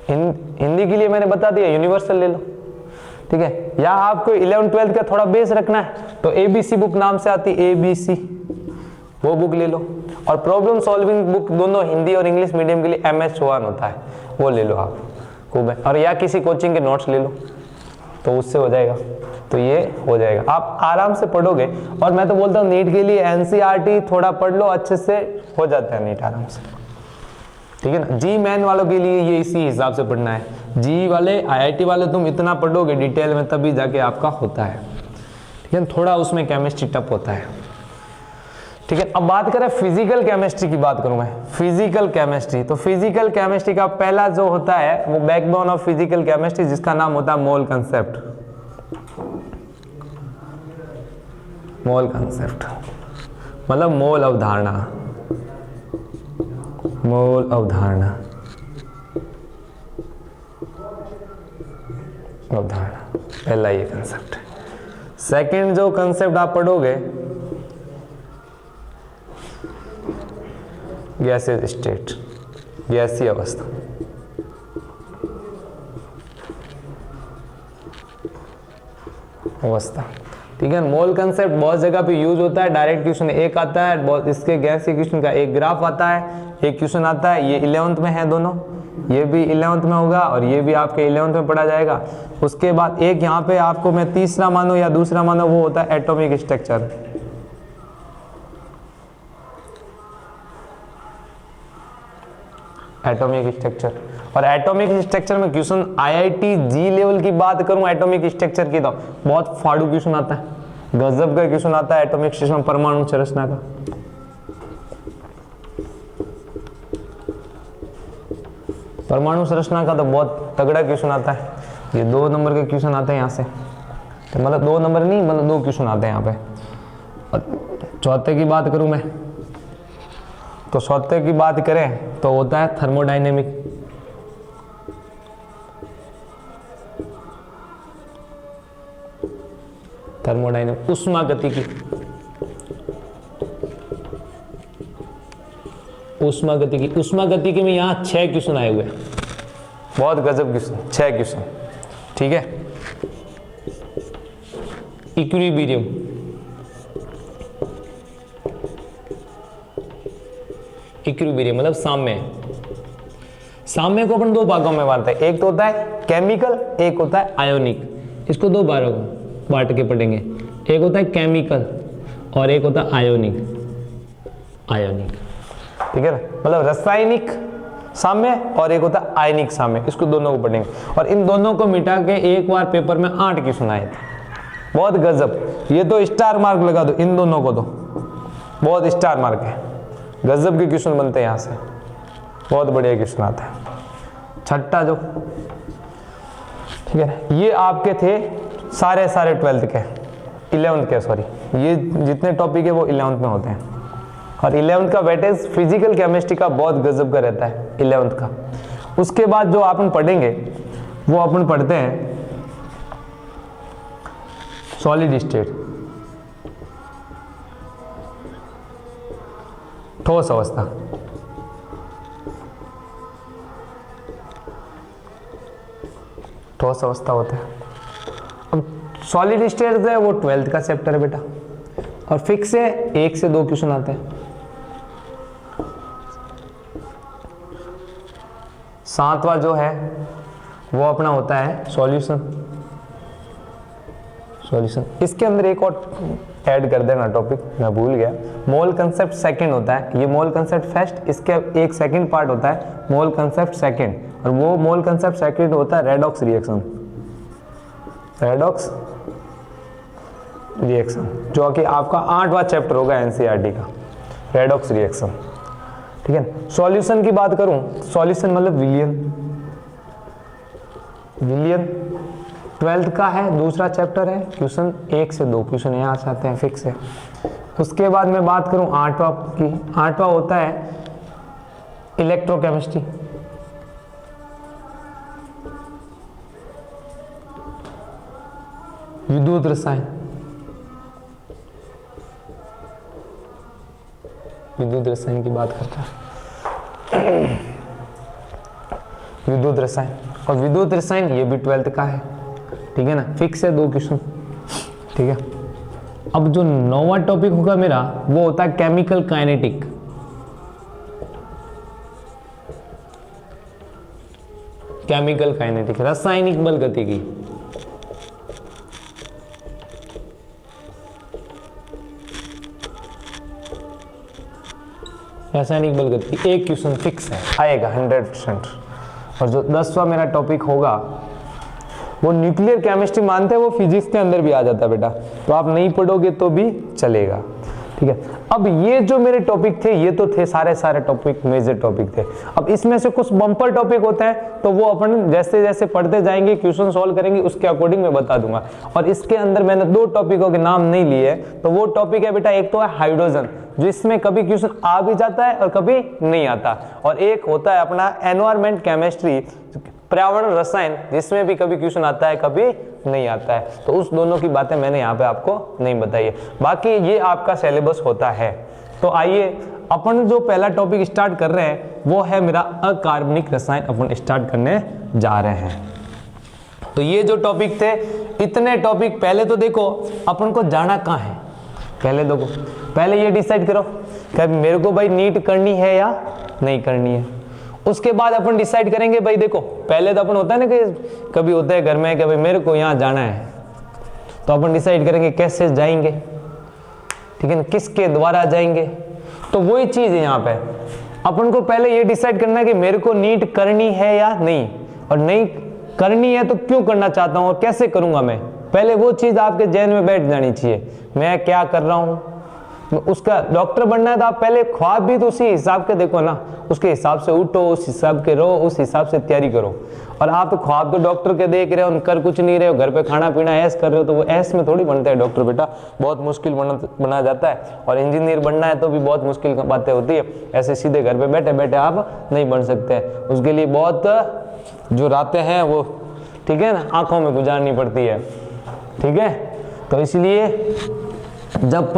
हिंदी के लिए मैंने बता दिया यूनिवर्सल ले लो, ठीक है। या आपको 11th-12th का थोड़ा बेस रखना है तो ABC बुक नाम से आती है, ABC वो बुक ले लो। और प्रॉब्लम सॉल्विंग बुक दोनों हिंदी और इंग्लिश मीडियम के लिए MS चौहान होता है, वो ले लो आप खूब है। और या किसी कोचिंग के नोट्स ले लो तो उससे हो जाएगा। तो ये हो जाएगा, आप आराम से पढ़ोगे। और मैं तो बोलता हूँ नीट के लिए NCERT थोड़ा पढ़ लो, अच्छे से हो जाता है नीट आराम से, ठीक है ना। जी मैन वालों के लिए ये इसी हिसाब से पढ़ना है। जी वाले IIT वाले तुम इतना पढ़ोगे डिटेल में तभी जाके आपका होता है, ठीक है। थोड़ा उसमें केमिस्ट्री टफ होता है, ठीक है। अब बात करें फिजिकल केमिस्ट्री की, बात करूं मैं फिजिकल केमिस्ट्री। तो फिजिकल केमिस्ट्री का पहला जो होता है वो बैकबोन ऑफ फिजिकल केमिस्ट्री, जिसका नाम होता है मोल कंसेप्ट। मोल कंसेप्ट मतलब मोल अवधारणा, मोल अवधारणा, अवधारणा पहला ये कंसेप्ट। सेकंड जो कंसेप्ट आप पढ़ोगे गैसीय स्टेट, गैसीय अवस्था। अवस्था, ठीक है। मोल कंसेप्ट बहुत जगह पे यूज होता है। डायरेक्ट क्वेश्चन एक आता है, बहुत इसके गैसीय क्वेश्चन का एक ग्राफ आता है, एक क्वेश्चन आता है। ये 11th में है दोनों, ये भी 11th में होगा और ये भी आपके 11th में पढ़ा जाएगा। उसके बाद एक यहाँ पे आपको मैं तीसरा मानो या दूसरा मानो, वो होता है एटॉमिक स्ट्रक्चर। एटॉमिक स्ट्रक्चर, और एटॉमिक स्ट्रक्चर में क्वेश्चन IIT जी लेवल की बात करूं एटॉमिक स्ट्रक्चर की तो बहुत फाड़ू क्वेश्चन आता है, गजब का क्वेश्चन आता है एटॉमिक स्ट्रक्चर में, परमाणु संरचना का। परमाणु संरचना का तो बहुत तगड़ा क्वेश्चन आता है। ये 2 नंबर के क्वेश्चन आते हैं यहाँ से, तो मतलब 2 नंबर नहीं, मतलब 2 क्वेश्चन आते हैं यहाँ पे। और चौथे की बात करूं मैं तो चौथे की बात करें तो होता है थर्मोडायनेमिक। थर्मोडायनेमिक ऊष्मागतिकी, ऊष्मागतिकी। ऊष्मागतिकी में यहाँ 6 क्वेश्चन आए हुए हैं, बहुत गजब क्वेश्चन, 6 क्वेश्चन, ठीक है। इक्विलिब्रियम, इक्विलिब्रियम मतलब साम्य। साम्य को अपन 2 भागों में बांटते हैं, एक तो होता है केमिकल, एक होता है आयोनिक। इसको 2 भागों में बांट के पढ़ेंगे, एक होता है केमिकल और एक होता है आयोनिक। आयोनिक, ठीक है ना, मतलब रासायनिक साम्य और एक होता है आयनिक साम्य। इसको दोनों को पढ़ेंगे और इन दोनों को मिटा के एक बार पेपर में 8 क्वेश्चन आए थे, बहुत गजब। ये तो स्टार मार्क लगा दो इन दोनों को, तो बहुत स्टार मार्क है, गजब के क्वेश्चन बनते हैं यहाँ से, बहुत बढ़िया क्वेश्चन आता है। छठा जो, ठीक है, ये आपके थे सारे 12th के, 11th के सॉरी, ये जितने टॉपिक है वो 11th में होते हैं। और 11th का वेटेज फिजिकल केमिस्ट्री का बहुत गजब का रहता है 11th का। उसके बाद जो अपन पढ़ेंगे वो अपन पढ़ते हैं सॉलिड स्टेट, ठोस अवस्था। ठोस अवस्था होता है। अब सॉलिड स्टेट जो है वो 12th का चैप्टर है बेटा, और फिक्स है 1 से 2 क्वेश्चन आते हैं। 7वां जो है वो अपना होता है सॉल्यूशन। सॉल्यूशन, इसके अंदर एक और ऐड कर देना टॉपिक, मैं भूल गया। मोल कंसेप्ट सेकंड होता है, ये मोल कंसेप्ट फर्स्ट, इसके एक सेकंड पार्ट होता है मोल कंसेप्ट सेकंड, और वो मोल कंसेप्ट सेकंड होता है रेडॉक्स रिएक्शन। रेडॉक्स रिएक्शन जो कि आपका 8वां चैप्टर होगा एनसीईआरटी का, रेडॉक्स रिएक्शन, ठीक है। सॉल्यूशन की बात करूं, सॉल्यूशन मतलब विलियन। विलियन 12th का है, दूसरा चैप्टर है, क्वेश्चन 1 से 2 क्वेश्चन यहाँ से आते हैं, फिक्स है। उसके बाद मैं बात करूं 8वां की, 8वां होता है इलेक्ट्रोकेमिस्ट्री। विद्युत रसायन, विद्युत रसायन की बात करता है। विद्युत रसायन, और विद्युत रसायन ये भी 12th का है, ठीक है ना, फिक्स है 2 क्वेश्चन, ठीक है। अब जो 9वां टॉपिक होगा मेरा वो होता है केमिकल काइनेटिक। केमिकल काइनेटिक, रासायनिक बल गतिकी। रासायनिक बल गतिकी एक क्वेश्चन फिक्स है, आएगा 100%। और जो 10वां मेरा टॉपिक होगा वो न्यूक्लियर केमिस्ट्री, मानते हैं वो फिजिक्स के अंदर भी आ जाता है बेटा, तो आप नहीं पढ़ोगे तो भी चलेगा, ठीक है। अब ये जो मेरे टॉपिक थे ये तो थे सारे टॉपिक मेजर टॉपिक थे। अब इसमें से कुछ बम्पर टॉपिक होते हैं तो वो अपन जैसे जैसे पढ़ते जाएंगे, क्वेश्चन सॉल्व करेंगे, उसके अकॉर्डिंग मैं बता दूंगा। और इसके अंदर मैंने 2 टॉपिकों के नाम नहीं लिए, तो वो टॉपिक है बेटा, एक तो है हाइड्रोजन, जो इसमें कभी क्वेश्चन आ भी जाता है और कभी नहीं आता, और एक होता है अपना एनवायरमेंट केमिस्ट्री, पर्यावरण रसायन, जिसमें भी कभी क्वेश्चन आता है कभी नहीं आता है। तो उस दोनों की बातें मैंने यहाँ पे आपको नहीं बताई है, बाकी ये आपका सिलेबस होता है। तो आइए अपन जो पहला टॉपिक स्टार्ट कर रहे हैं वो है मेरा अकार्बनिक रसायन, अपन स्टार्ट करने जा रहे हैं। तो ये जो टॉपिक थे, इतने टॉपिक, पहले तो देखो अपन को जाना कहाँ है, पहले देखो, पहले ये डिसाइड करो कि मेरे को भाई नीट करनी है या नहीं करनी है। उसके बाद अपन डिसाइड करेंगे भाई, देखो पहले तो अपन होता है ना कि कभी होता है घर में कि भाई मेरे को यहाँ जाना है, तो अपन डिसाइड करेंगे कैसे जाएंगे, ठीक है ना, किसके द्वारा जाएंगे। तो वही चीज है यहाँ पे, अपन को पहले ये डिसाइड करना है कि मेरे को नीट करनी है या नहीं, और नहीं करनी है तो क्यों करना चाहता हूँ और कैसे करूंगा मैं, पहले वो चीज आपके जहन में बैठ जानी चाहिए। मैं क्या कर रहा हूँ, उसका डॉक्टर बनना है तो आप पहले ख्वाब भी तो उसी हिसाब के देखो ना, उसके हिसाब से उठो, उस हिसाब के रहो, उस हिसाब से तैयारी करो। और आप तो ख्वाब तो डॉक्टर के देख रहे हो, कर कुछ नहीं रहे हो, घर पे खाना पीना ऐश कर रहे हो, तो वो ऐश में थोड़ी बनता है डॉक्टर बेटा, बहुत मुश्किल बना जाता है। और इंजीनियर बनना है तो भी बहुत मुश्किल बातें होती है, ऐसे सीधे घर पे बैठे बैठे आप नहीं बन सकते, उसके लिए बहुत जो रातें हैं वो, ठीक है ना, आंखों में गुजारनी पड़ती है, ठीक है। तो इसलिए जब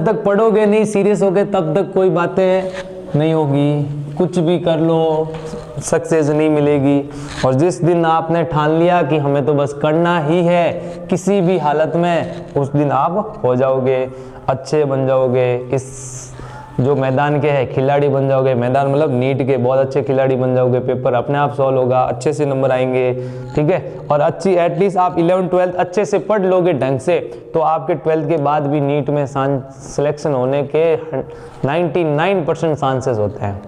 तक पढ़ोगे नहीं सीरियस होगे तब तक कोई बातें नहीं होगी, कुछ भी कर लो सक्सेस नहीं मिलेगी। और जिस दिन आपने ठान लिया कि हमें तो बस करना ही है किसी भी हालत में, उस दिन आप हो जाओगे, अच्छे बन जाओगे, इस जो मैदान के है खिलाड़ी बन जाओगे, मैदान मतलब नीट के बहुत अच्छे खिलाड़ी बन जाओगे, पेपर अपने आप सॉल्व होगा, अच्छे से नंबर आएंगे, ठीक है। और अच्छी एटलीस्ट आप 11th-12th अच्छे से पढ़ लोगे ढंग से, तो आपके 12th के बाद भी नीट में सिलेक्शन होने के 99% चांसेस होते हैं,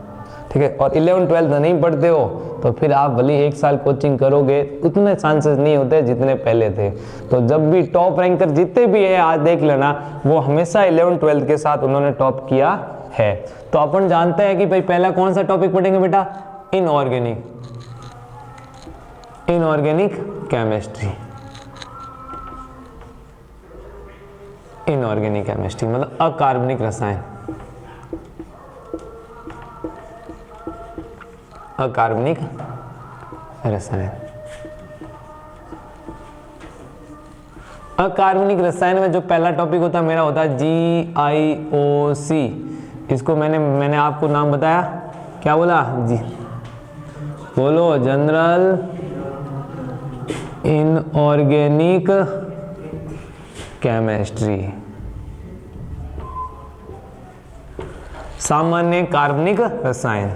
ठीक है। और 11th-12th नहीं पढ़ते हो तो फिर आप भले 1 साल कोचिंग करोगे, उतने चांसेस नहीं होते जितने पहले थे। तो जब भी टॉप रैंकर जितने भी है आज देख लेना, वो हमेशा 11th-12th के साथ उन्होंने टॉप किया है। तो अपन जानते हैं कि भाई पहला कौन सा टॉपिक पढ़ेंगे बेटा, इनऑर्गेनिक केमिस्ट्री। इनऑर्गेनिक केमिस्ट्री मतलब अकार्बनिक रसायन, अकार्बनिक रसायन। अकार्बनिक रसायन में जो पहला टॉपिक होता है मेरा होता है GIOC। इसको मैंने आपको नाम बताया, क्या बोला जी, बोलो, जनरल इनऑर्गेनिक केमिस्ट्री, सामान्य कार्बनिक रसायन,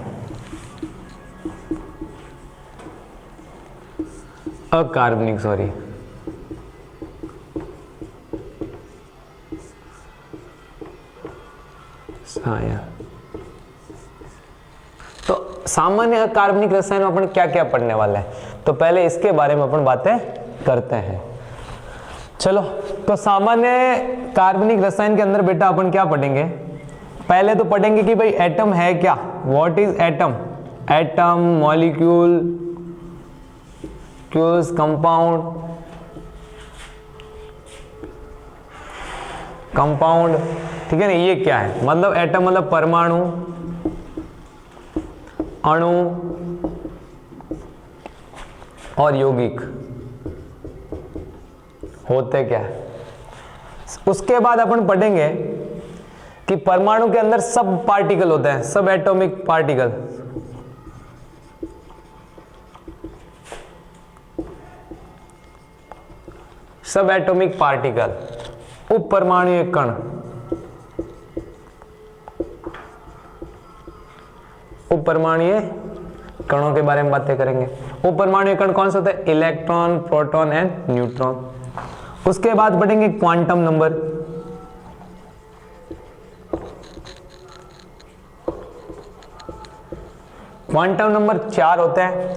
अकार्बनिक, सॉरी, हाँ यार। तो सामान्य अकार्बनिक रसायन में अपन क्या क्या पढ़ने वाला है, तो पहले इसके बारे में अपन बातें करते हैं। चलो, तो सामान्य कार्बनिक रसायन के अंदर बेटा अपन क्या पढ़ेंगे, पहले तो पढ़ेंगे कि भाई एटम है क्या, what is atom, atom, molecule, क्यूज, कंपाउंड, ठीक है ना, ये क्या है, मतलब एटम मतलब परमाणु, अणु और यौगिक होते क्या है। उसके बाद अपन पढ़ेंगे कि परमाणु के अंदर सब पार्टिकल होते हैं, सब एटॉमिक पार्टिकल, सब एटॉमिक पार्टिकल, उप परमाणु कण, उप परमाणु कणों के बारे में बातें करेंगे। उप परमाणु कण कौन सा होता है? Electron, proton and neutron. उसके बाद पढ़ेंगे क्वांटम नंबर। क्वांटम नंबर 4 होते हैं,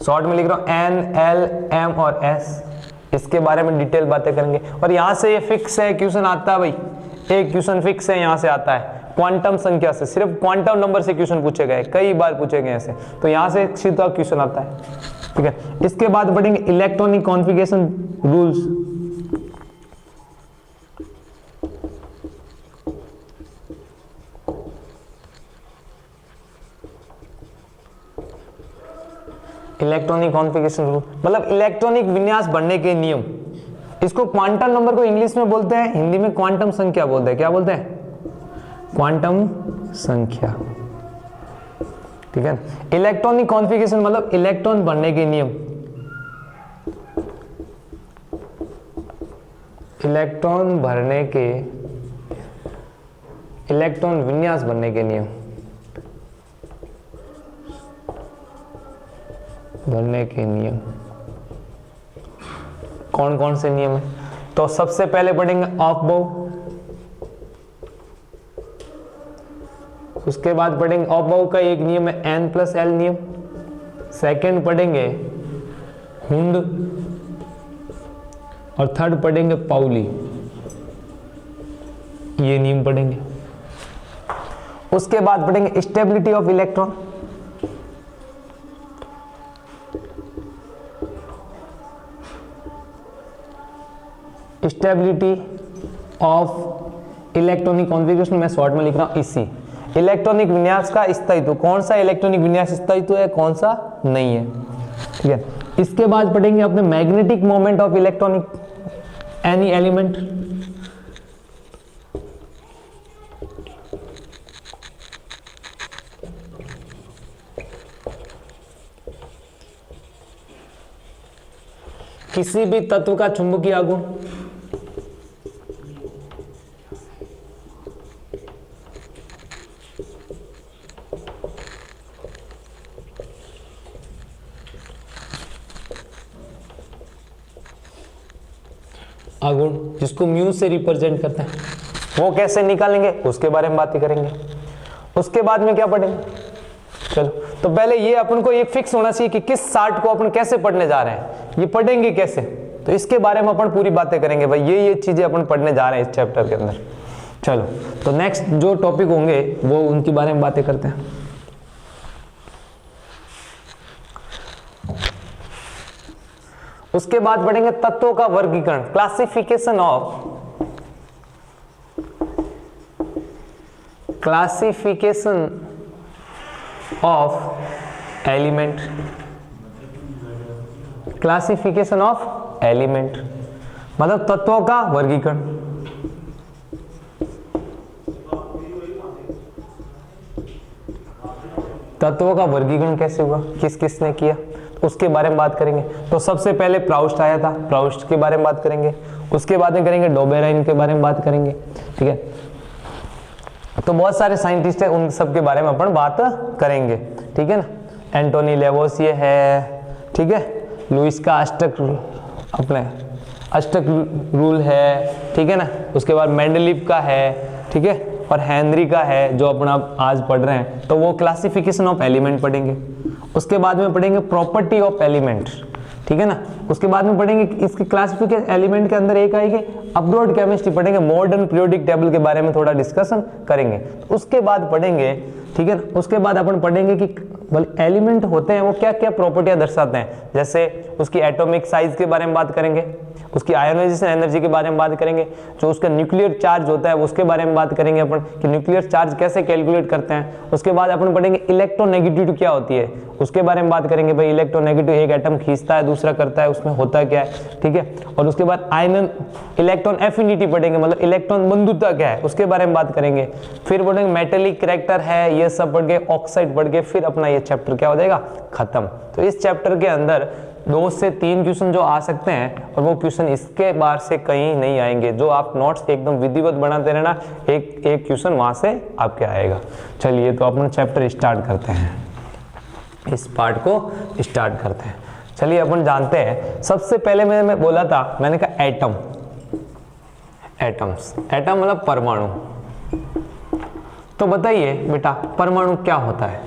शॉर्ट में लिख रहा हूं N, L, M और S। इसके बारे में डिटेल बातें करेंगे। और यहां से ये फिक्स है, क्वेश्चन आता है भाई, एक क्वेश्चन फिक्स है, यहां से आता है क्वांटम संख्या से, सिर्फ क्वांटम नंबर से क्वेश्चन पूछे गए, कई बार पूछे गए ऐसे, तो यहां से सीधा क्वेश्चन आता है, ठीक है। इसके बाद पढ़ेंगे electronic configuration rules. Electronic configuration rule मतलब इलेक्ट्रॉनिक विन्यास बनने के नियम। इसको क्वांटम नंबर को इंग्लिश में बोलते हैं, हिंदी में क्वांटम संख्या बोलते हैं। क्या बोलते हैं? क्वांटम संख्या, ठीक है। इलेक्ट्रॉनिक कॉन्फ़िगरेशन मतलब इलेक्ट्रॉन बनने के नियम, इलेक्ट्रॉन भरने के, इलेक्ट्रॉन विन्यास बनने के नियम, भरने के नियम कौन कौन से नियम है? तो सबसे पहले पढ़ेंगे ऑफ-बाउ, उसके बाद पढ़ेंगे ऑफ-बाउ का एक नियम है N+L नियम। सेकंड पढ़ेंगे हुंड और थर्ड पढ़ेंगे पाउली, ये नियम पढ़ेंगे। उसके बाद पढ़ेंगे stability of electron, stability of electronic configuration, मैं शॉर्ट में लिख रहा हूं इसी। इलेक्ट्रॉनिक विन्यास का स्थायित्व, कौन सा इलेक्ट्रॉनिक विन्यास स्थायित्व है, कौन सा नहीं है, ठीक है। इसके बाद पढ़ेंगे अपने magnetic moment of electronic any element, किसी भी तत्व का चुंबकीय आघूर्ण, आघूर्ण जिसको म्यू से रिप्रेजेंट करते हैं, वो कैसे निकालेंगे उसके बारे में बात ही करेंगे। उसके बाद में क्या पढ़ेंगे? चलो, तो पहले ये अपन को ये फिक्स होना चाहिए कि किस सार्ट को अपन कैसे पढ़ने जा रहे हैं, ये पढ़ेंगे कैसे, तो इसके बारे में अपन पूरी बातें करेंगे भाई, ये चीजें अपन पढ़ने जा रहे हैं इस चैप्टर के अंदर। चलो, तो नेक्स्ट जो टॉपिक होंगे वो उनके बारे में बातें करते हैं। उसके बाद पढ़ेंगे तत्वों का वर्गीकरण, classification of element, classification of element मतलब तत्वों का वर्गीकरण। तत्वों का वर्गीकरण कैसे हुआ, किस किसने किया, उसके बारे में बात करेंगे। तो सबसे पहले प्राउस्ट आया था, प्राउस्ट के बारे में बात करेंगे। उसके बाद में करेंगे डोबेराइन के बारे में बात करेंगे, ठीक है। तो बहुत सारे साइंटिस्ट हैं, उन सब के बारे में अपन बात करेंगे, ठीक है ना। एंटोनी लेवोसिए है, ठीक है, लुइस का अष्टक रूल है, ठीक है ना। उसके बाद मेंडलीव का है, ठीक है, और हेनरी का है जो अपना आज पढ़ रहे हैं, तो वो क्लासिफिकेशन ऑफ एलिमेंट पढ़ेंगे। उसके बाद में पढ़ेंगे प्रॉपर्टी ऑफ एलिमेंट, ठीक है ना। उसके बाद में पढ़ेंगे इसके क्लासिफिकेशन एलिमेंट के अंदर एक आएगी अपलोड केमिस्ट्री पढ़ेंगे, मॉडर्न पीरियोडिक टेबल के बारे में थोड़ा डिस्कशन करेंगे। उसके बाद पढ़ेंगे, ठीक है ना, उसके बाद अपन पढ़ेंगे कि एलिमेंट होते हैं वो क्या क्या प्रॉपर्टियां दर्शाते हैं, जैसे उसकी एटॉमिक साइज के बारे में बात करेंगे, उसकी आयोनाइजेशन एनर्जी के बारे में बात करेंगे, जो उसका न्यूक्लियर चार्ज होता है उसके बारे में बात करेंगे अपन कि न्यूक्लियर चार्ज कैसे कैलकुलेट करते हैं। उसके बाद अपन पढ़ेंगे इलेक्ट्रोनेगेटिविटी क्या होती है, उसके बारे में बात करेंगे भाई इलेक्ट्रोनेगेटिव एक एटम खींचता है दूसरा करता है, उसमें होता क्या है, ठीक है। और उसके बाद आयनन इलेक्ट्रॉन एफिनिटी पढ़ेंगे, मतलब इलेक्ट्रॉन बंधुता क्या है उसके बारे में बात करेंगे। फिर पढ़ेंगे मेटेलिक कैरेक्टर है, ये सब पढ़ के ऑक्साइड पढ़ के फिर अपना ये चैप्टर क्या हो जाएगा खत्म। तो इस चैप्टर के अंदर 2 से 3 क्वेश्चन जो आ सकते हैं, और वो क्वेश्चन इसके बार से कहीं नहीं आएंगे। जो आप नोट्स एकदम विधिवत बनाते रहना, एक क्वेश्चन वहां से आपके आएगा। चलिए तो अपन चैप्टर स्टार्ट करते हैं, इस पार्ट को स्टार्ट करते हैं। चलिए अपन जानते हैं, सबसे पहले मैं बोला था, मैंने कहा एटम, एटम्स, एटम मतलब परमाणु। तो बताइए बेटा परमाणु क्या होता है?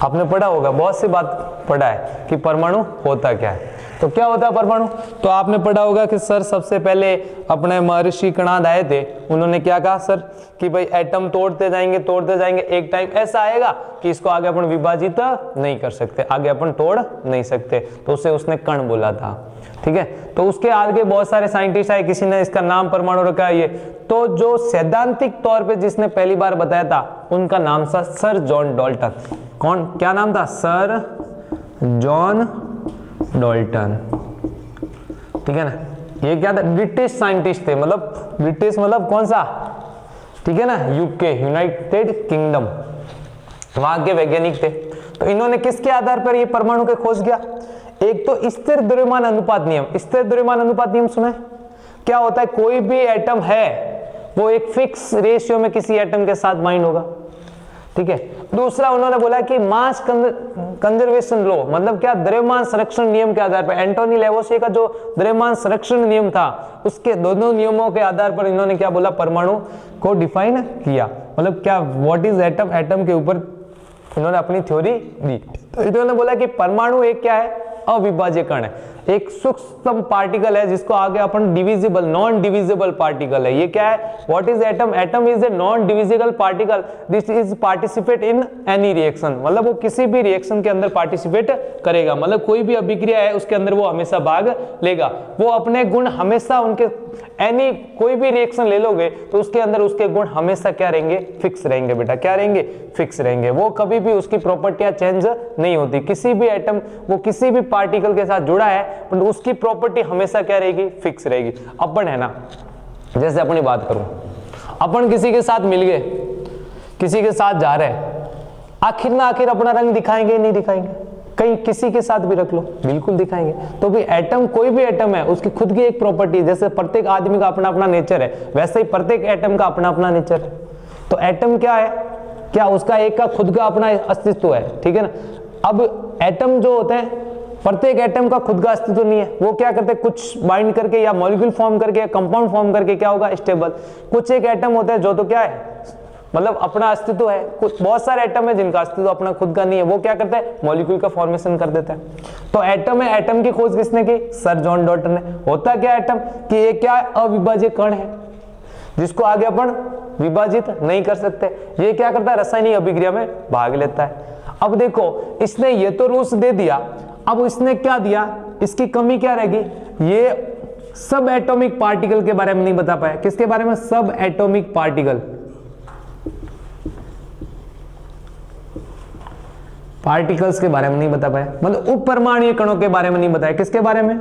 आपने पढ़ा होगा, बहुत सी बात पढ़ा है कि परमाणु होता क्या है। तो क्या होता है परमाणु? तो आपने पढ़ा होगा कि सर सबसे पहले अपने महर्षि कणाद आए थे, उन्होंने क्या कहा सर कि भाई एटम तोड़ते जाएंगे, एक टाइम ऐसा आएगा कि इसको आगे अपन विभाजित नहीं कर सकते, आगे अपन तोड़ नहीं सकते, तो उसे उसने कण बोला था। ठीक है, तो उसके आगे बहुत सारे साइंटिस्ट आए, किसी ने इसका नाम परमाणु रखा है ये। तो जो सैद्धांतिक तौर पे जिसने पहली बार बताया था, उनका नाम था सर जॉन डाल्टन। कौन, क्या नाम था? Sir John Dalton. ठीक है ना, ये क्या था? ब्रिटिश साइंटिस्ट थे, मतलब ब्रिटिश मतलब कौन सा? ठीक है ना, यूके, यूनाइटेड किंगडम, वहां के वैज्ञानिक थे। तो इन्होंने किसके आधार पर ये परमाणु के खोज किया? एक तो स्थिर द्रव्यमान अनुपात नियम। स्थिर द्रव्यमान अनुपात नियम सुना है? क्या होता है? कोई भी एटम है वो एक फिक्स रेशियो में किसी एटम के साथ बाइंड होगा। ठीक है, दूसरा उन्होंने बोला कि मास कंजर्वेशन लॉ, मतलब क्या? द्रव्यमान संरक्षण नियम के आधार पर, एंटोनी लेवोसियर का जो द्रव्यमान संरक्षण नियम था, उसके दोनों नियमों के आधार पर इन्होंने क्या बोला? परमाणु को डिफाइन किया। मतलब क्या, व्हाट इज एटम? एटम के ऊपर इन्होंने अपनी थ्योरी दी। तो इन्होंने बोला कि परमाणु एक क्या है? अविभाज्य कण है, एक सूक्ष्म पार्टिकल है जिसको आगे अपन डिविजिबल, नॉन डिविजिबल पार्टिकल है। ये क्या है? What is atom? Atom is a non divisible particle, this is participate in any reaction, मतलब वो किसी भी रिएक्शन के अंदर पार्टिसिपेट करेगा, मतलब कोई भी अभिक्रिया है उसके अंदर वो हमेशा भाग लेगा। वो अपने गुण हमेशा उनके, एनी कोई भी रिएक्शन ले लोगे तो उसके अंदर उसके गुण हमेशा क्या रहेंगे? फिक्स रहेंगे बेटा। क्या रहेंगे? फिक्स रहेंगे। वो कभी भी उसकी प्रॉपर्टियां चेंज नहीं होती। किसी भी एटम, वो किसी भी पार्टिकल के साथ जुड़ा है, पर उसकी प्रॉपर्टी हमेशा क्या रहेगी? फिक्स रहेगी। अपन है ना, जैसे अपनी बात करूं, अपन किसी के साथ मिल गए, किसी के साथ जा रहे हैं, आखिर ना आखिर अपना रंग दिखाएंगे नहीं दिखाएंगे? कहीं किसी के साथ भी रख लो, बिल्कुल दिखाएंगे। तो भी एटम, कोई भी एटम है, उसकी खुद की एक प्रॉपर्टी है। जैसे प्रत्येक आदमी का अपना अपना नेचर है, वैसे ही प्रत्येक एटम का अपना अपना नेचर है। तो एटम क्या है? क्या उसका एक का खुद का अपना अस्तित्व है। ठीक है ना। अब एटम जो होते हैं, प्रत्येक एटम का खुद का अस्तित्व नहीं है। वो क्या करते हैं? कुछ बाइंड करके या मॉलिक्यूल फॉर्म करके, कंपाउंड फॉर्म करके क्या होगा? स्टेबल। कुछ एक एटम होते हैं जो तो क्या है? मतलब अपना अस्तित्व है। कुछ बहुत सारे एटम है जिनका अस्तित्व अपना खुद का नहीं है। वो क्या करते हैं? मॉलिक्यूल का फॉर्मेशन कर देते हैं। तो एटम है, एटम की खोज किसने की? सर जॉन डाल्टन ने। होता क्या एटम? कि ये क्या है? अविभाज्य कण है जिसको आगे अपन विभाजित नहीं कर सकते। ये क्या करता है? रासायनिक अभिक्रिया में भाग लेता है। अब देखो, इसने ये तो रूल्स दे दिया, अब इसने क्या दिया? इसकी कमी क्या रहेगी? ये सब एटॉमिक पार्टिकल के बारे में नहीं बता पाया। किसके बारे में? सब एटॉमिक पार्टिकल, पार्टिकल्स के बारे में नहीं बता पाया, मतलब उप परमाणु कणों के बारे में नहीं बताया। किसके बारे में?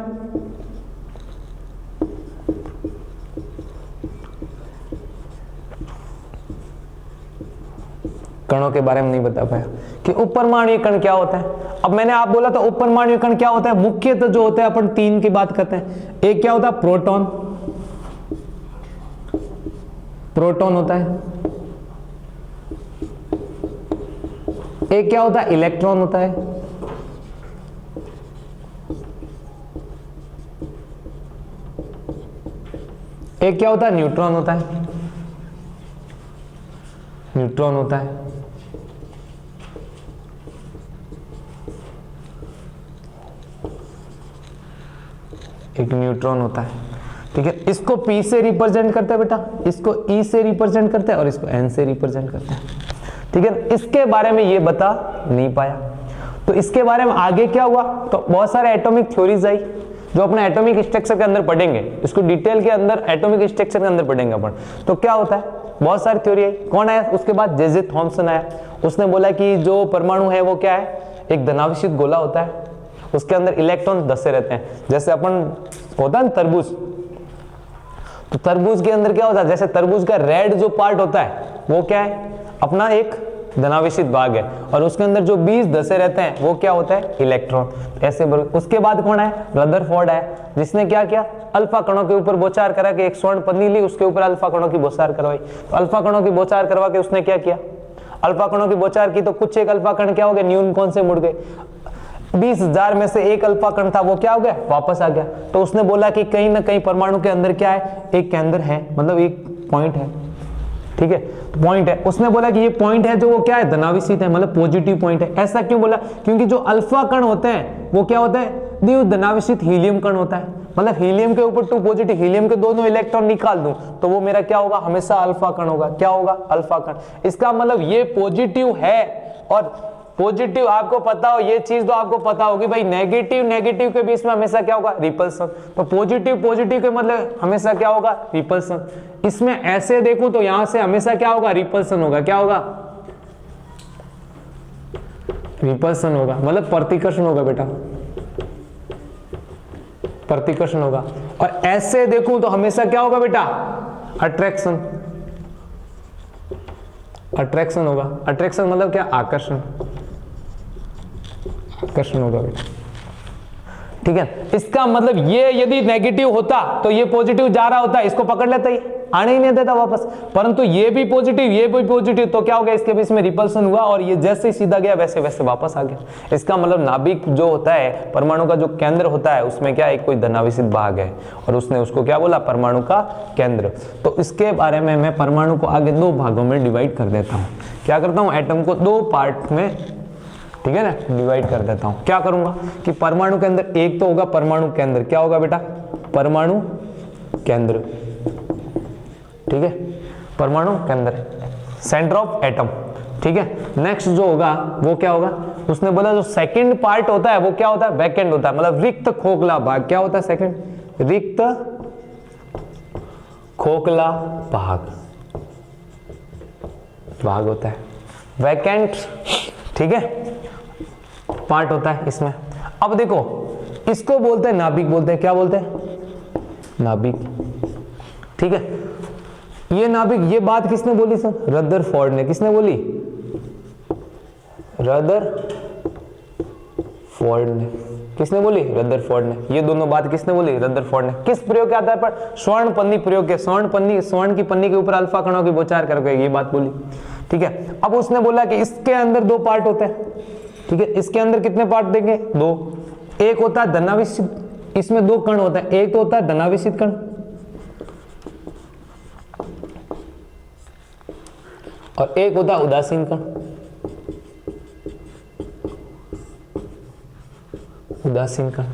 कणों के बारे में नहीं बता पाया कि उप परमाणु कण क्या होता है। अब मैंने आप बोला था उप परमाणु कण क्या होता है? मुख्यतः जो होता है अपन 3 की बात करते हैं। एक क्या होता है? प्रोटॉन, प्रोटॉन होता है। एक क्या होता है? इलेक्ट्रॉन होता है। एक क्या होता है? न्यूट्रॉन होता है। न्यूट्रॉन होता है। एक न्यूट्रॉन होता है। ठीक है, इसको P से रिप्रेजेंट करते हैं बेटा, इसको E से रिप्रेजेंट करते हैं और इसको N से रिप्रेजेंट करते हैं। ठीक है, इसके बारे में ये बता नहीं पाया। तो इसके बारे में आगे क्या हुआ? तो बहुत सारे एटॉमिक थ्योरीज आई जो अपने एटॉमिक स्ट्रक्चर के अंदर पढ़ेंगे, इसको डिटेल के अंदर एटॉमिक स्ट्रक्चर के अंदर पढ़ेंगे अपन। तो क्या होता है? बहुत सारी थ्योरी आई। कौन आया उसके बाद? जे थॉमसन आया। उसने बोला कि जो परमाणु है वो क्या है? एक धनावेशित गोला होता है, उसके अंदर इलेक्ट्रॉन धसे रहते हैं। जैसे अपन होता है ना तरबूज, तो तरबूज के अंदर क्या होता है? जैसे तरबूज का रेड जो पार्ट होता है वो क्या है? अपना एक धनावेशित भाग है, और उसके अंदर जो 20 धसे रहते हैं वो क्या होता है, इलेक्ट्रॉन। ऐसे उसके बाद कौन है, रदरफोर्ड है, जिसने क्या किया, अल्फा कणों के ऊपर बौछार करा के एक स्वर्ण पन्नी ली, उसके ऊपर अल्फा कणों की बौछार करवाई। तो अल्फा कणों की बौछार करवा के उसने क्या किया, अल्फा कणों की बौछार की तो कुछ एक अल्फा कण क्या हो गए, न्यून कौन से मुड़ गए, 20,000 में से एक अल्फा कण था वो क्या हो गया, वापस आ गया। तो उसने बोला कि कहीं ना कहीं परमाणु के अंदर क्या है, एक केंद्र है, मतलब एक पॉइंट है, ठीक है, पॉइंट है। उसने बोला कि ये पॉइंट है जो वो क्या है, धनावेशित है, मतलब पॉजिटिव पॉइंट है। ऐसा क्यों बोला, क्योंकि जो अल्फा कण होते हैं वो क्या होता है, धनावेशित हीलियम कण होता है, मतलब हीलियम के ऊपर 2 पॉजिटिव, हीलियम के दोनों इलेक्ट्रॉन निकाल दूं तो वो मेरा क्या होगा, हमेशा अल्फा कण होगा। क्या होगा, अल्फा कण। इसका मतलब ये पॉजिटिव है, और पॉजिटिव आपको पता हो, ये चीज तो आपको पता होगी भाई, नेगेटिव नेगेटिव के बीच में हमेशा क्या होगा, रिपल्सन। तो पॉजिटिव पॉजिटिव के मतलब हमेशा क्या होगा, रिपल्सन। इसमें ऐसे देखूं तो यहां से हमेशा क्या होगा, रिपल्सन होगा। क्या होगा, रिपल्सन होगा, मतलब प्रतिकर्षण होगा बेटा, प्रतिकर्षण होगा। और ऐसे देखूं तो हमेशा क्या होगा बेटा, अट्रैक्शन, अट्रैक्शन होगा। अट्रैक्शन मतलब क्या, आकर्षण, आकर्षण होगा बेटा, ठीक है। इसका मतलब ये यदि नेगेटिव होता तो ये पॉजिटिव जा रहा होता, इसको पकड़ लेता, ही आने ही नहीं देता वापस, परंतु ये भी पॉजिटिव ये भी पॉजिटिव, तो क्या हो गया, इसके बीच में रिपल्सन हुआ, और ये जैसे ही सीधा गया वैसे वैसे वापस आ गया। इसका मतलब नाभिक जो होता है, परमाणु का जो केंद्र होता है, उसमें क्या एक कोई धनावेशित भाग है, और उसने उसको क्या बोला, परमाणु का केंद्र। तो इसके बारे में मैं परमाणु को आगे 2 भागों में डिवाइड कर देता हूं। क्या करता हूं, एटम को 2 पार्ट में, ठीक है ना, डिवाइड कर देता हूं। क्या करूंगा कि परमाणु के अंदर एक तो होगा परमाणु केंद्र। क्या होगा बेटा, परमाणु केंद्र, ठीक है, परमाणु केंद्र, सेंटर ऑफ एटम, ठीक है। नेक्स्ट जो होगा वो क्या होगा, उसने बोला जो सेकंड पार्ट होता है वो क्या होता है, वैकेंट होता है, मतलब रिक्त खोखला भाग। क्या होता है सेकंड, रिक्त खोखला भाग होता है, वैकेंट, ठीक है, पार्ट होता है इसमें। अब देखो, इसको बोलते हैं नाभिक, बोलते हैं, क्या बोलते हैं, नाभिक, ठीक है। ये नाभिक, ये बात किसने बोली सर, रदरफोर्ड ने। किसने बोली, रदरफोर्ड ने। किसने बोली, रदरफोर्ड ने। ये दोनों बात किसने बोली, रदरफोर्ड ने। किस प्रयोग के आधार पर, स्वर्ण पन्नी प्रयोग के, स्वर्ण की पन्नी के ऊपर अल्फा कणों की बौछार करके ये बात बोली, ठीक है। अब उसने बोला कि इसके अंदर 2 पार्ट होते हैं, ठीक है। इसके अंदर कितने पार्ट देंगे, 2। एक होता है धनावेशित, इसमें 2 कण होते हैं, एक तो होता है धनावेशित कण, और एक होता है उदासीन कण, उदासीन कण,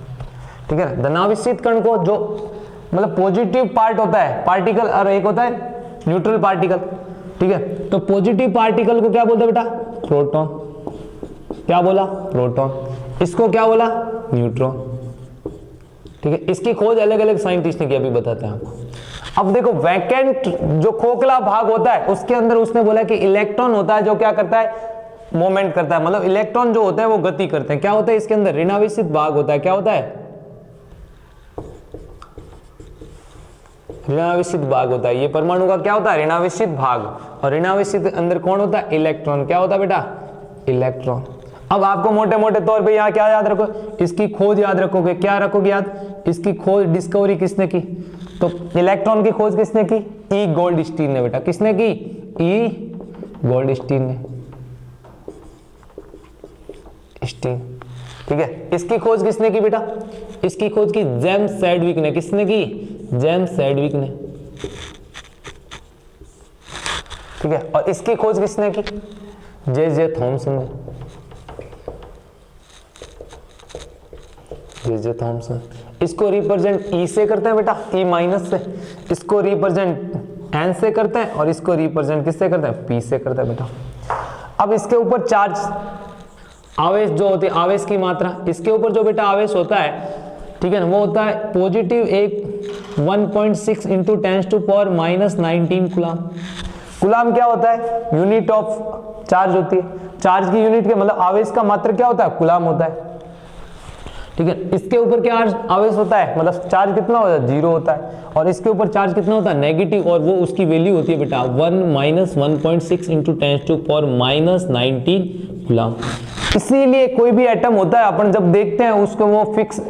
ठीक है। धनावेशित कण को जो मतलब पॉजिटिव पार्ट होता है पार्टिकल, और एक होता है न्यूट्रल पार्टिकल, ठीक है। तो पॉजिटिव पार्टिकल को क्या बोलते हैं बेटा, प्रोटॉन। क्या बोला, प्रोटॉन। इसको क्या बोला, न्यूट्रॉन, ठीक है। इसकी खोज अलग अलग साइंटिस्ट ने की, अभी बताते हैं आपको। अब देखो, वैकेंट जो खोखला भाग होता है उसके अंदर उसने बोला कि इलेक्ट्रॉन होता है जो क्या करता है, मूवमेंट करता है, मतलब इलेक्ट्रॉन जो होते हैं वो गति करते हैं। क्या होता है इसके अंदर, ऋणावेशित भाग होता है। क्या होता है, ऋणावेशित भाग होता है। ये परमाणु का क्या होता है, ऋणावेशित भाग, और ऋणावेशित अंदर कौन होता है, इलेक्ट्रॉन। क्या होता है बेटा, इलेक्ट्रॉन। अब आपको मोटे मोटे तौर पे यहाँ क्या याद रखो, इसकी खोज याद रखोगे। क्या रखोगे याद, इसकी खोज, डिस्कवरी किसने की, तो इलेक्ट्रॉन की खोज किसने की, ई गोल्डस्टीन ने बेटा। किसने की, ई गोल्डस्टीन ने, स्टीन, ठीक है। इसकी खोज किसने की बेटा, इसकी खोज की जेम्स सैडविक ने। किसने की, जेम्स सैडविक ने, ठीक है। और इसकी खोज किसने की, जे थॉमसन ने, जे थॉमसन। इसको रिप्रेजेंट ई से करते हैं बेटा, ई माइनस से। इसको रिप्रेजेंट एन से करते हैं, और इसको रिप्रेजेंट किससे करते हैं, पी से करते हैं बेटा। अब इसके ऊपर चार्ज, आवेश जो होती है, आवेश की मात्रा, इसके ऊपर जो बेटा आवेश होता है, ठीक है ना, वो होता है पॉजिटिव 1.6 इंटू 10⁻⁻19 कूलाम। कूलाम क्या होता है, यूनिट ऑफ चार्ज होती है। चार्ज की यूनिट के मतलब आवेश का मात्रा क्या होता है, कूलाम होता है, ठीक है। इसके ऊपर क्या आवेश होता है, मतलब चार्ज कितना होता है, 0 होता है, और इसके ऊपर चार्ज कितना होता है, नेगेटिव, और वो उसकी वैल्यू होती है बेटा 1 - 1.6 × 10⁻⁻19 कूलम। इसीलिए कोई भी एटम होता है अपन जब देखते हैं उसको वो फिक्स,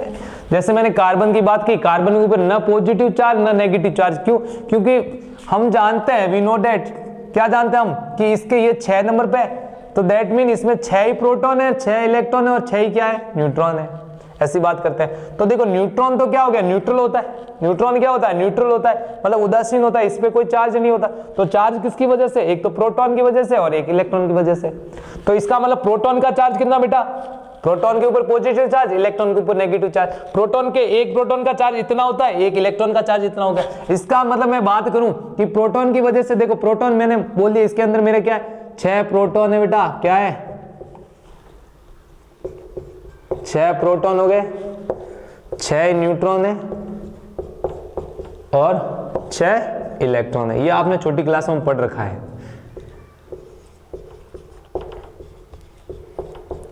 जैसे मैंने कार्बन की बात की, कार्बन के ऊपर न पॉजिटिव चार्ज न नेगेटिव चार्ज, क्यों, क्योंकि हम जानते हैं, वी नो दैट, क्या जानते हैं हम, कि इसके ये 6 नंबर पे, तो दैट मीन इसमें 6 ही प्रोटॉन है, 6 इलेक्ट्रॉन है, और 6 ही क्या है, न्यूट्रॉन है, ऐसी बात करते हैं। तो देखो न्यूट्रॉन तो क्या हो गया, न्यूट्रल होता है, न्यूट्रॉन क्या होता है, न्यूट्रल होता है, मतलब उदासीन होता है, इस पे कोई चार्ज नहीं होता। तो चार्ज किसकी वजह से, एक तो प्रोटॉन की वजह से और एक इलेक्ट्रॉन की वजह से। तो इसका मतलब प्रोटॉन का चार्ज कितना बेटा, प्रोटॉन के ऊपर पॉजिटिव चार्ज, इलेक्ट्रॉन के ऊपर नेगेटिव चार्ज। प्रोटॉन के एक प्रोटॉन का चार्ज इतना होता है, एक इलेक्ट्रॉन का चार्ज इतना होगा। इसका मतलब मैं बात करूं कि प्रोटॉन की वजह से, देखो प्रोटॉन मैंने बोल दिया, इसके अंदर मेरे क्या है, 6 प्रोटॉन है बेटा, क्या है, 6 प्रोटॉन हो गए, 6 न्यूट्रॉन है और 6 इलेक्ट्रॉन है। ये आपने छोटी क्लास में पढ़ रखा है।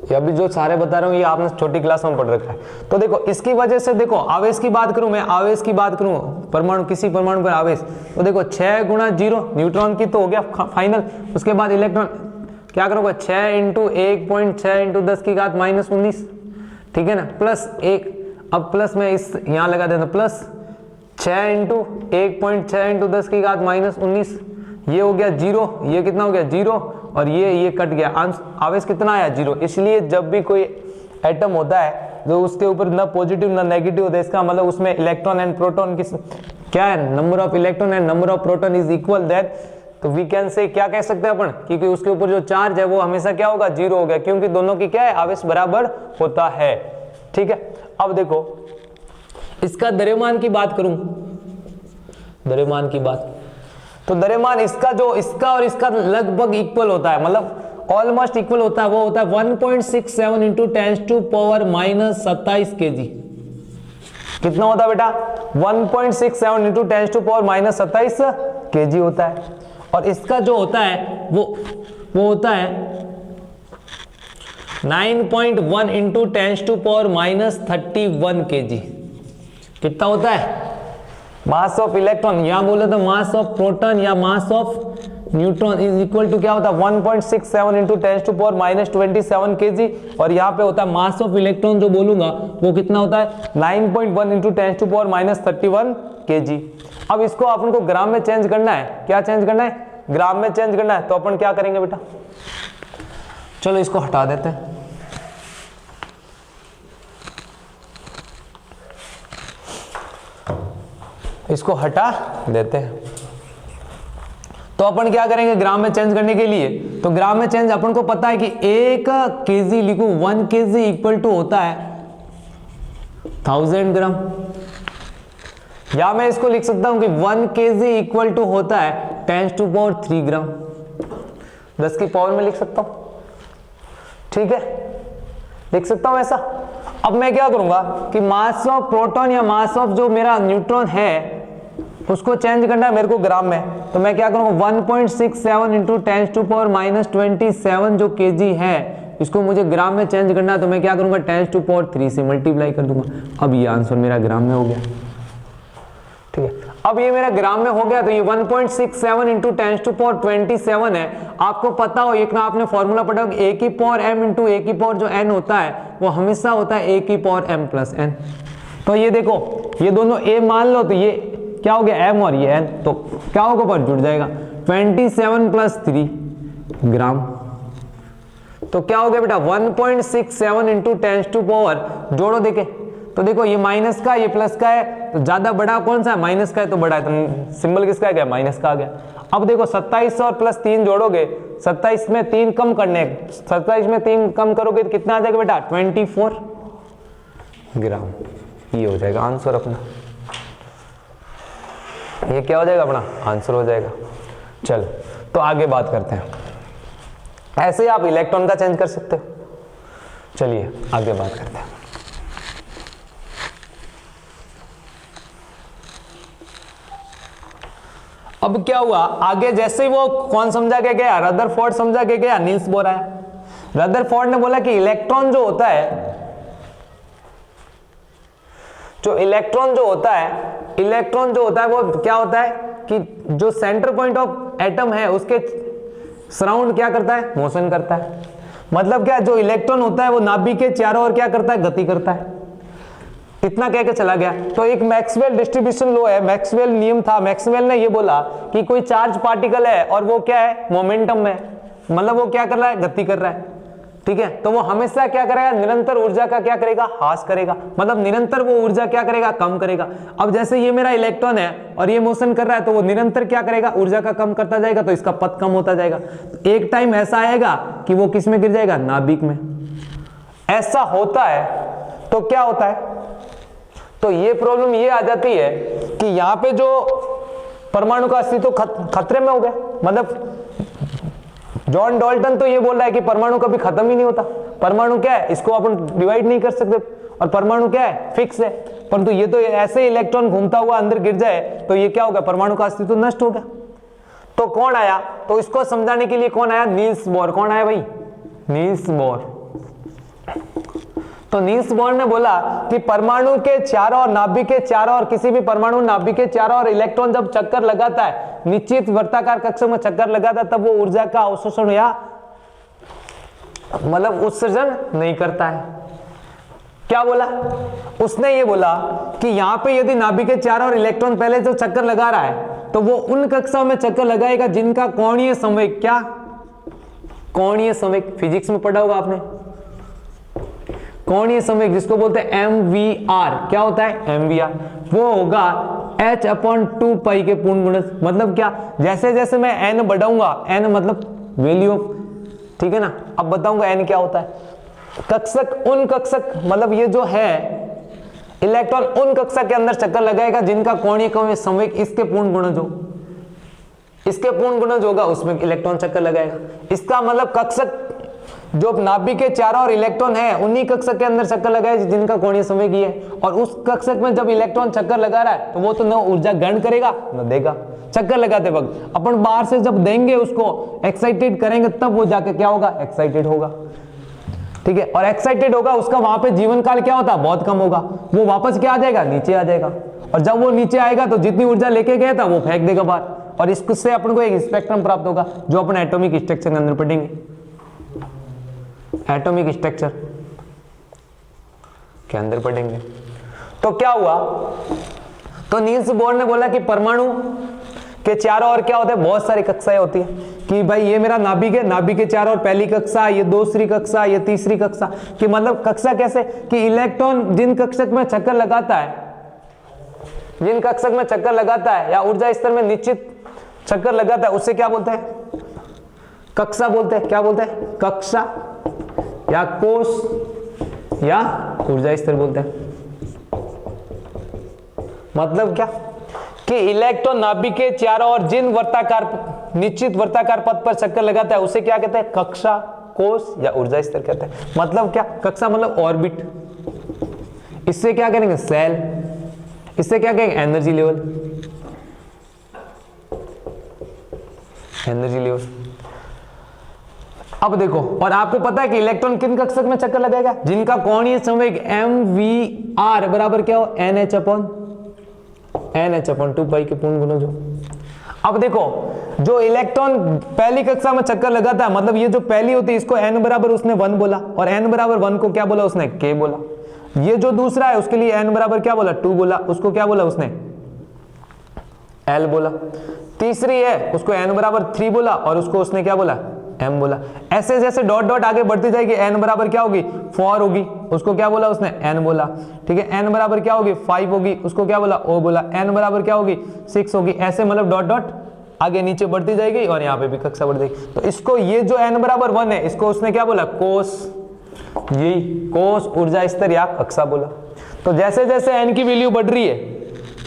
ये अभी जो सारे बता रहा हूं ये आपने छोटी क्लास में पढ़ रखा है। तो देखो इसकी वजह से, देखो आवेश की बात करूं मैं, आवेश की बात करूं, परमाणु, किसी परमाणु पर आवेश, तो देखो 6 × 0 न्यूट्रॉन की तो हो गया फाइनल। उसके बाद इलेक्ट्रॉन क्या करोगे, 6 × 1.6 × 10⁻⁻19, ठीक है ना, प्लस 1, अब प्लस में इस यहां लगा देता, प्लस 6 × 1.6 × 10⁻⁻19, ये हो गया 0, ये कितना हो गया 0, और ये कट गया, आवेश कितना आया 0। इसलिए जब भी कोई एटम होता है जो उसके ऊपर न पॉजिटिव न नेगेटिव होता है, इसका मतलब उसमें इलेक्ट्रॉन एंड प्रोटॉन किस क्या है, number of electron and number of proton is equal, that तो वी कैन से, क्या कह सकते हैं अपन, क्योंकि उसके ऊपर जो चार्ज है वो हमेशा क्या होगा, 0 हो गया, क्योंकि दोनों की क्या है, आवेश बराबर होता है। ठीक है। अब देखो इसका द्रव्यमान की बात करूं, द्रव्यमान की बात, तो द्रव्यमान इसका जो, इसका और इसका लगभग इक्वल होता है, मतलब ऑलमोस्ट इक्वल होता है, वो होता है 1.67 × 10⁻⁻27 kg। कितना होता है बेटा, 1.67 × 10⁻⁻27 kg होता है। और इसका जो होता है वो होता है 9.1 × 10⁻31 kg। कितना होता है, मास ऑफ इलेक्ट्रॉन, यहां बोले तो मास ऑफ प्रोटॉन या mass of neutron is equal to क्या होता है, 1.67 × 10⁻⁻27 kg, और यहाँ पे होता है मास ऑफ इलेक्ट्रॉन, जो बोलूंगा वो कितना होता है, 9.1 × 10⁻31 kg। अब इसको अपन को ग्राम में चेंज करना है, क्या चेंज करना है, ग्राम में चेंज करना है। तो अपन क्या करेंगे बेटा, चलो इसको हटा देते हैं, इसको हटा देते हैं। तो अपन क्या करेंगे ग्राम में चेंज करने के लिए, तो ग्राम में चेंज अपन को पता है कि 1 kg लिखूं, 1 kg इक्वल टू होता है 1000 ग्राम, या मैं इसको लिख सकता हूं कि 1 kg इक्वल टू होता है 10⁻³ ग्राम, 10 की पावर में लिख सकता हूं, ठीक है, लिख सकता हूं ऐसा। अब मैं क्या करूंगा कि मास ऑफ प्रोटॉन या मास ऑफ जो मेरा न्यूट्रॉन है उसको चेंज करना है मेरे को ग्राम में, तो मैं क्या करूंगा 1.67 × 10⁻⁻27 जो kg है, इसको मुझे ग्राम में चेंज करना है, तो मैं क्या करूंगा 10⁻³ से मल्टीप्लाई कर दूंगा। अब ये आंसर मेरा ग्राम में हो गया, ठीक है। अब ये मेरा ग्राम में हो गया, तो ये 1.67 × 10⁻27 है। आपको पता हो, एक ना आपने फॉर्मूला पढ़ा हो कि a⁻m × a⁻ जो n होता है वो हमेशा होता है a⁻m + n। तो ये देखो, ये दोनों a मान लो, तो ये क्या हो गया m और ये n, तो क्या होगा पर जुड़ जाएगा 27 + 3 ग्राम। तो क्या हो गया बेटा 1.67 × 10⁻, जोड़ो देखे, तो देखो ये माइनस का ये प्लस का है, तो ज्यादा बड़ा कौन सा है, माइनस का है, तो बड़ा है, तो सिंबल किसका है, माइनस का आ गया। अब देखो 27 और +3 जोड़ोगे, 27 में 3 कम करने, 27 में 3 कम करोगे तो कितना आ जाएगा बेटा 24 ग्राम। ये हो जाएगा आंसर अपना, ये क्या हो जाएगा अपना आंसर हो जाएगा। चलो तो आगे बात करते हैं, ऐसे ही आप इलेक्ट्रॉन का चेंज कर सकते हो। चलिए आगे बात करते हैं। अब क्या हुआ आगे, जैसे ही वो कौन समझा के गया, रदरफोर्ड समझा के गया, नील्स बोर आया। रदरफोर्ड ने बोला कि इलेक्ट्रॉन जो होता है जो इलेक्ट्रॉन जो होता है वो क्या होता है कि जो सेंटर पॉइंट ऑफ एटम है उसके सराउंड क्या करता है, मोशन करता है। मतलब क्या, जो इलेक्ट्रॉन होता है वो नाभिक के चारों ओर क्या करता है, गति करता है। इतना कह के चला गया। तो एक मैक्सवेल डिस्ट्रीब्यूशन लॉ है, मैक्सवेल नियम था। मैक्सवेल ने ये बोला कि कोई चार्ज पार्टिकल है और वो क्या है, मोमेंटम में, मतलब वो क्या कर रहा है, गति कर रहा है। ठीक है, तो वो हमेशा क्या करेगा, निरंतर ऊर्जा का क्या करेगा, ह्रास करेगा। मतलब निरंतर वो ऊर्जा क्या करेगा, कम करेगा। अब जैसे ये मेरा इलेक्ट्रॉन है और ये मोशन कर रहा है, तो वो निरंतर क्या करेगा, ऊर्जा का कम करता जाएगा, तो इसका पथ कम होता जाएगा। तो एक टाइम ऐसा आएगा कि वो किस में गिर जाएगा, नाभिक में। ऐसा होता है तो क्या होता है, तो ये प्रॉब्लम ये आ जाती है कि यहाँ पे जो परमाणु का अस्तित्व खतरे में हो गया। मतलब जॉन डाल्टन तो ये बोल रहा है कि परमाणु कभी खत्म ही नहीं होता। परमाणु क्या है, इसको अपन डिवाइड नहीं कर सकते, और परमाणु क्या है, फिक्स है। परंतु ये तो ऐसे इलेक्ट्रॉन घूमता हुआ अंदर गिर जाए तो ये क्या होगा, परमाणु का अस्तित्व नष्ट हो गया। तो कौन आया, तो इसको समझाने के लिए कौन आया, नील्स बोर। कौन आया भाई, नील्स बोर। तो नील्स बोर ने बोला कि परमाणु के चारों ओर, नाभिक के चारों ओर, किसी भी परमाणु नाभिक के चारों ओर इलेक्ट्रॉन जब चक्कर लगाता है, निश्चित वर्ताकार कक्षों में चक्कर लगाता है, तब वो ऊर्जा का अवशोषण या मतलब उत्सर्जन नहीं करता है। क्या बोला उसने, ये बोला कि यहां पे यदि नाभिक के चारों ओर इलेक्ट्रॉन पहले जो चक्कर लगा रहा है, तो वो उन कक्षाओं में चक्कर लगाएगा जिनका कोणीय संवेग, क्या कोणीय संवेग, फिजिक्स में पढ़ा होगा आपने, कोणीय संवेग जिसको बोलते हैं MVR। क्या होता है, MVR, वो होगा h/2 के पूर्ण गुणज। मतलब क्या, जैसे जैसे मैं n बढ़ाऊंगा, n मतलब वैल्यू ऑफ, ठीक है ना। अब बताऊंगा n क्या होता है। कक्षक, उन कक्षक, मतलब ये जो है इलेक्ट्रॉन उन कक्षक के अंदर चक्कर लगाएगा जिनका कोणीय संवेग इसके पूर्ण गुणज हो, इसके पूर्ण गुणज होगा, उसमें इलेक्ट्रॉन चक्कर लगाएगा। इसका मतलब कक्षक जो नाभिक के चारों ओर इलेक्ट्रॉन है, उन्हीं कक्षक के अंदर चक्कर लगाए जिनका कोणीय संवेग ये है। और उस कक्षक में जब इलेक्ट्रॉन चक्कर लगा रहा है, तो वो तो न ऊर्जा ग्रहण करेगा न देगा। चक्कर लगाते वक्त अपन बाहर से जब देंगे, उसको एक्साइटेड करेंगे, तब वो जाके क्या होगा, एक्साइटेड होगा। ठीक है, और एक्साइटेड होगा, उसका वहां पे जीवन काल क्या होता है, बहुत कम होगा। वो वापस क्या आ जाएगा, नीचे आ जाएगा। और जब वो नीचे आएगा तो जितनी ऊर्जा लेके गया था वो फेंक देगा बाहर, और इससे अपन को एक स्पेक्ट्रम प्राप्त होगा, जो अपन एटॉमिक स्ट्रक्चर के अंदर पढ़ेंगे। एटॉमिक स्ट्रक्चर के अंदर पढ़ेंगे। तो क्या हुआ, तो नील्स बोर ने बोला कि परमाणु के चारों ओर क्या होता है, बहुत सारी कक्षाएं होती है। कि भाई ये मेरा नाभिक है, नाभिक के चारों ओर पहली कक्षा, ये दूसरी कक्षा, ये तीसरी कक्षा। कि मतलब कक्षा कैसे, कि इलेक्ट्रॉन जिन कक्षक में चक्कर लगाता है, जिन कक्षक में चक्कर लगाता है या ऊर्जा स्तर में निश्चित चक्कर लगाता है, उससे क्या बोलते हैं, कक्षा बोलते हैं। क्या बोलते हैं, कक्षा या कोश या ऊर्जा स्तर बोलते हैं। मतलब क्या, कि इलेक्ट्रॉन नाभिक के चारों ओर जिन वर्ताकार, निश्चित वर्ताकार पथ पर चक्कर लगाता है, उसे क्या कहते हैं, कक्षा, कोश या ऊर्जा स्तर कहते हैं। मतलब क्या, कक्षा मतलब ऑर्बिट, इससे क्या करेंगे, सेल, इससे क्या कहेंगे, एनर्जी लेवल, एनर्जी लेवल। अब देखो, और आपको पता है कि इलेक्ट्रॉन किन कक्षक में चक्कर लगाएगा, जिनका कोणीय संवेग MVR बराबर क्या हो, NH/2 के पूर्ण गुणज हो। अब देखो, जो इलेक्ट्रॉन पहली कक्षा में चक्कर लगाता है, मतलब ये जो पहली होती है, इसको n बराबर उसने 1 बोला, और n बराबर 1 को क्या बोला उसने, k बोला। ये जो दूसरा है उसके लिए n बराबर क्या बोला, 2 बोला, उसको क्या बोला उसने, l बोला। तीसरी है, उसको n बराबर 3 बोला, और उसको उसने क्या बोला, m बोला। ऐसे जैसे डॉट डॉट आगे बढ़ती जाएगी, n बराबर क्या होगी, 4 होगी, उसको क्या बोला उसने, n बोला। ठीक है, n बराबर क्या होगी, 5 होगी, उसको क्या बोला, o बोला। n बराबर क्या होगी, 6 होगी। ऐसे मतलब डॉट डॉट आगे नीचे बढ़ती जाएगी, और यहाँ पे भी कक्षा बढ़ जाएगी। तो इसको, ये जो n बराबर 1 है, इसको उसने क्या बोला, कोस, यही कोस ऊर्जा स्तर या कक्षा बोला। तो जैसे जैसे n की वैल्यू बढ़ रही है,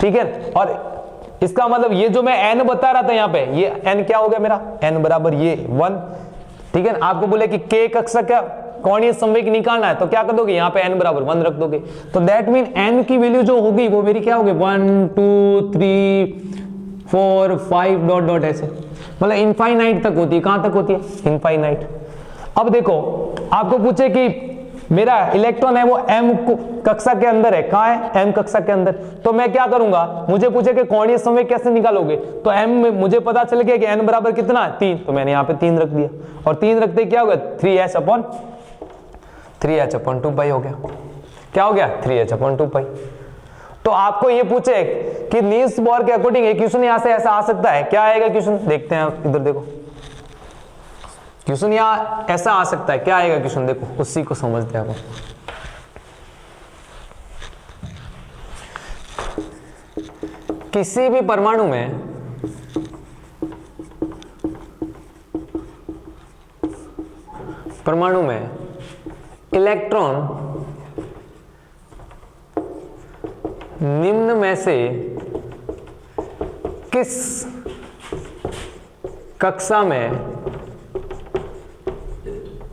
ठीक है, और इसका मतलब ये जो मैं n बता रहा था यहाँ पे, ये n क्या हो गया मेरा, n बराबर ये 1। ठीक है, आपको बोले कि k कक्षा का कोणीय संवेग निकालना है, तो क्या कर दोगे, यहाँ पे n बराबर 1 रख दोगे। तो दैट मीन n की वैल्यू जो होगी वो मेरी क्या होगी, 1 2 3 4 5 डॉट डॉट, ऐसे मतलब इनफाइनाइट तक होती है। कहां तक होती है, इनफाइनाइट। अब देखो, आपको पूछे कि मेरा इलेक्ट्रॉन है वो m कक्षा के अंदर है, कहाँ है, m कक्षा के अंदर। तो मैं क्या करूंगा, मुझे पूछे कि कोणीय संवेग कैसे निकालोगे, तो m में मुझे पता चल गया कि n बराबर कितना है 3, तो मैंने यहाँ पे 3 रख दिया, और 3 रखते क्या हो गया 3h/2 हो गया। क्या हो गया 3h/2। तो आपको ये पूछे कि नील्स बोर के अकॉर्डिंग एक क्वेश्चन यहां से ऐसा आ सकता है, क्या आएगा क्वेश्चन, देखते हैं आप इधर देखो, क्वेश्चन यहां ऐसा आ सकता है, क्या आएगा क्वेश्चन, देखो उसी को समझते हैं आप। किसी भी परमाणु में इलेक्ट्रॉन निम्न में से किस कक्षा में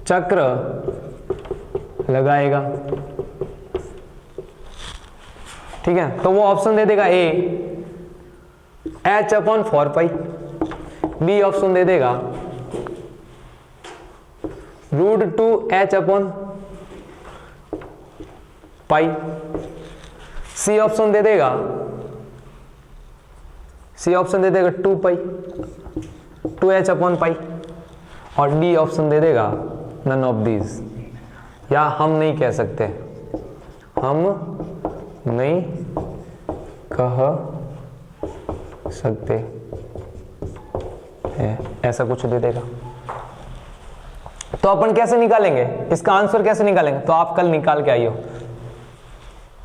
चक्र लगाएगा, ठीक है। तो वो ऑप्शन दे देगा ए h/4π, बी ऑप्शन दे देगा √2h/π, सी ऑप्शन दे देगा 2h/π, और डी ऑप्शन दे देगा नन ऑफ दीज। या हम नहीं कह सकते, हम नहीं कह सकते है, ऐसा कुछ दे देगा। तो अपन कैसे निकालेंगे इसका आंसर, कैसे निकालेंगे, तो आप कल निकाल के आइए,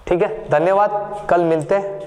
ठीक है। धन्यवाद, कल मिलते हैं।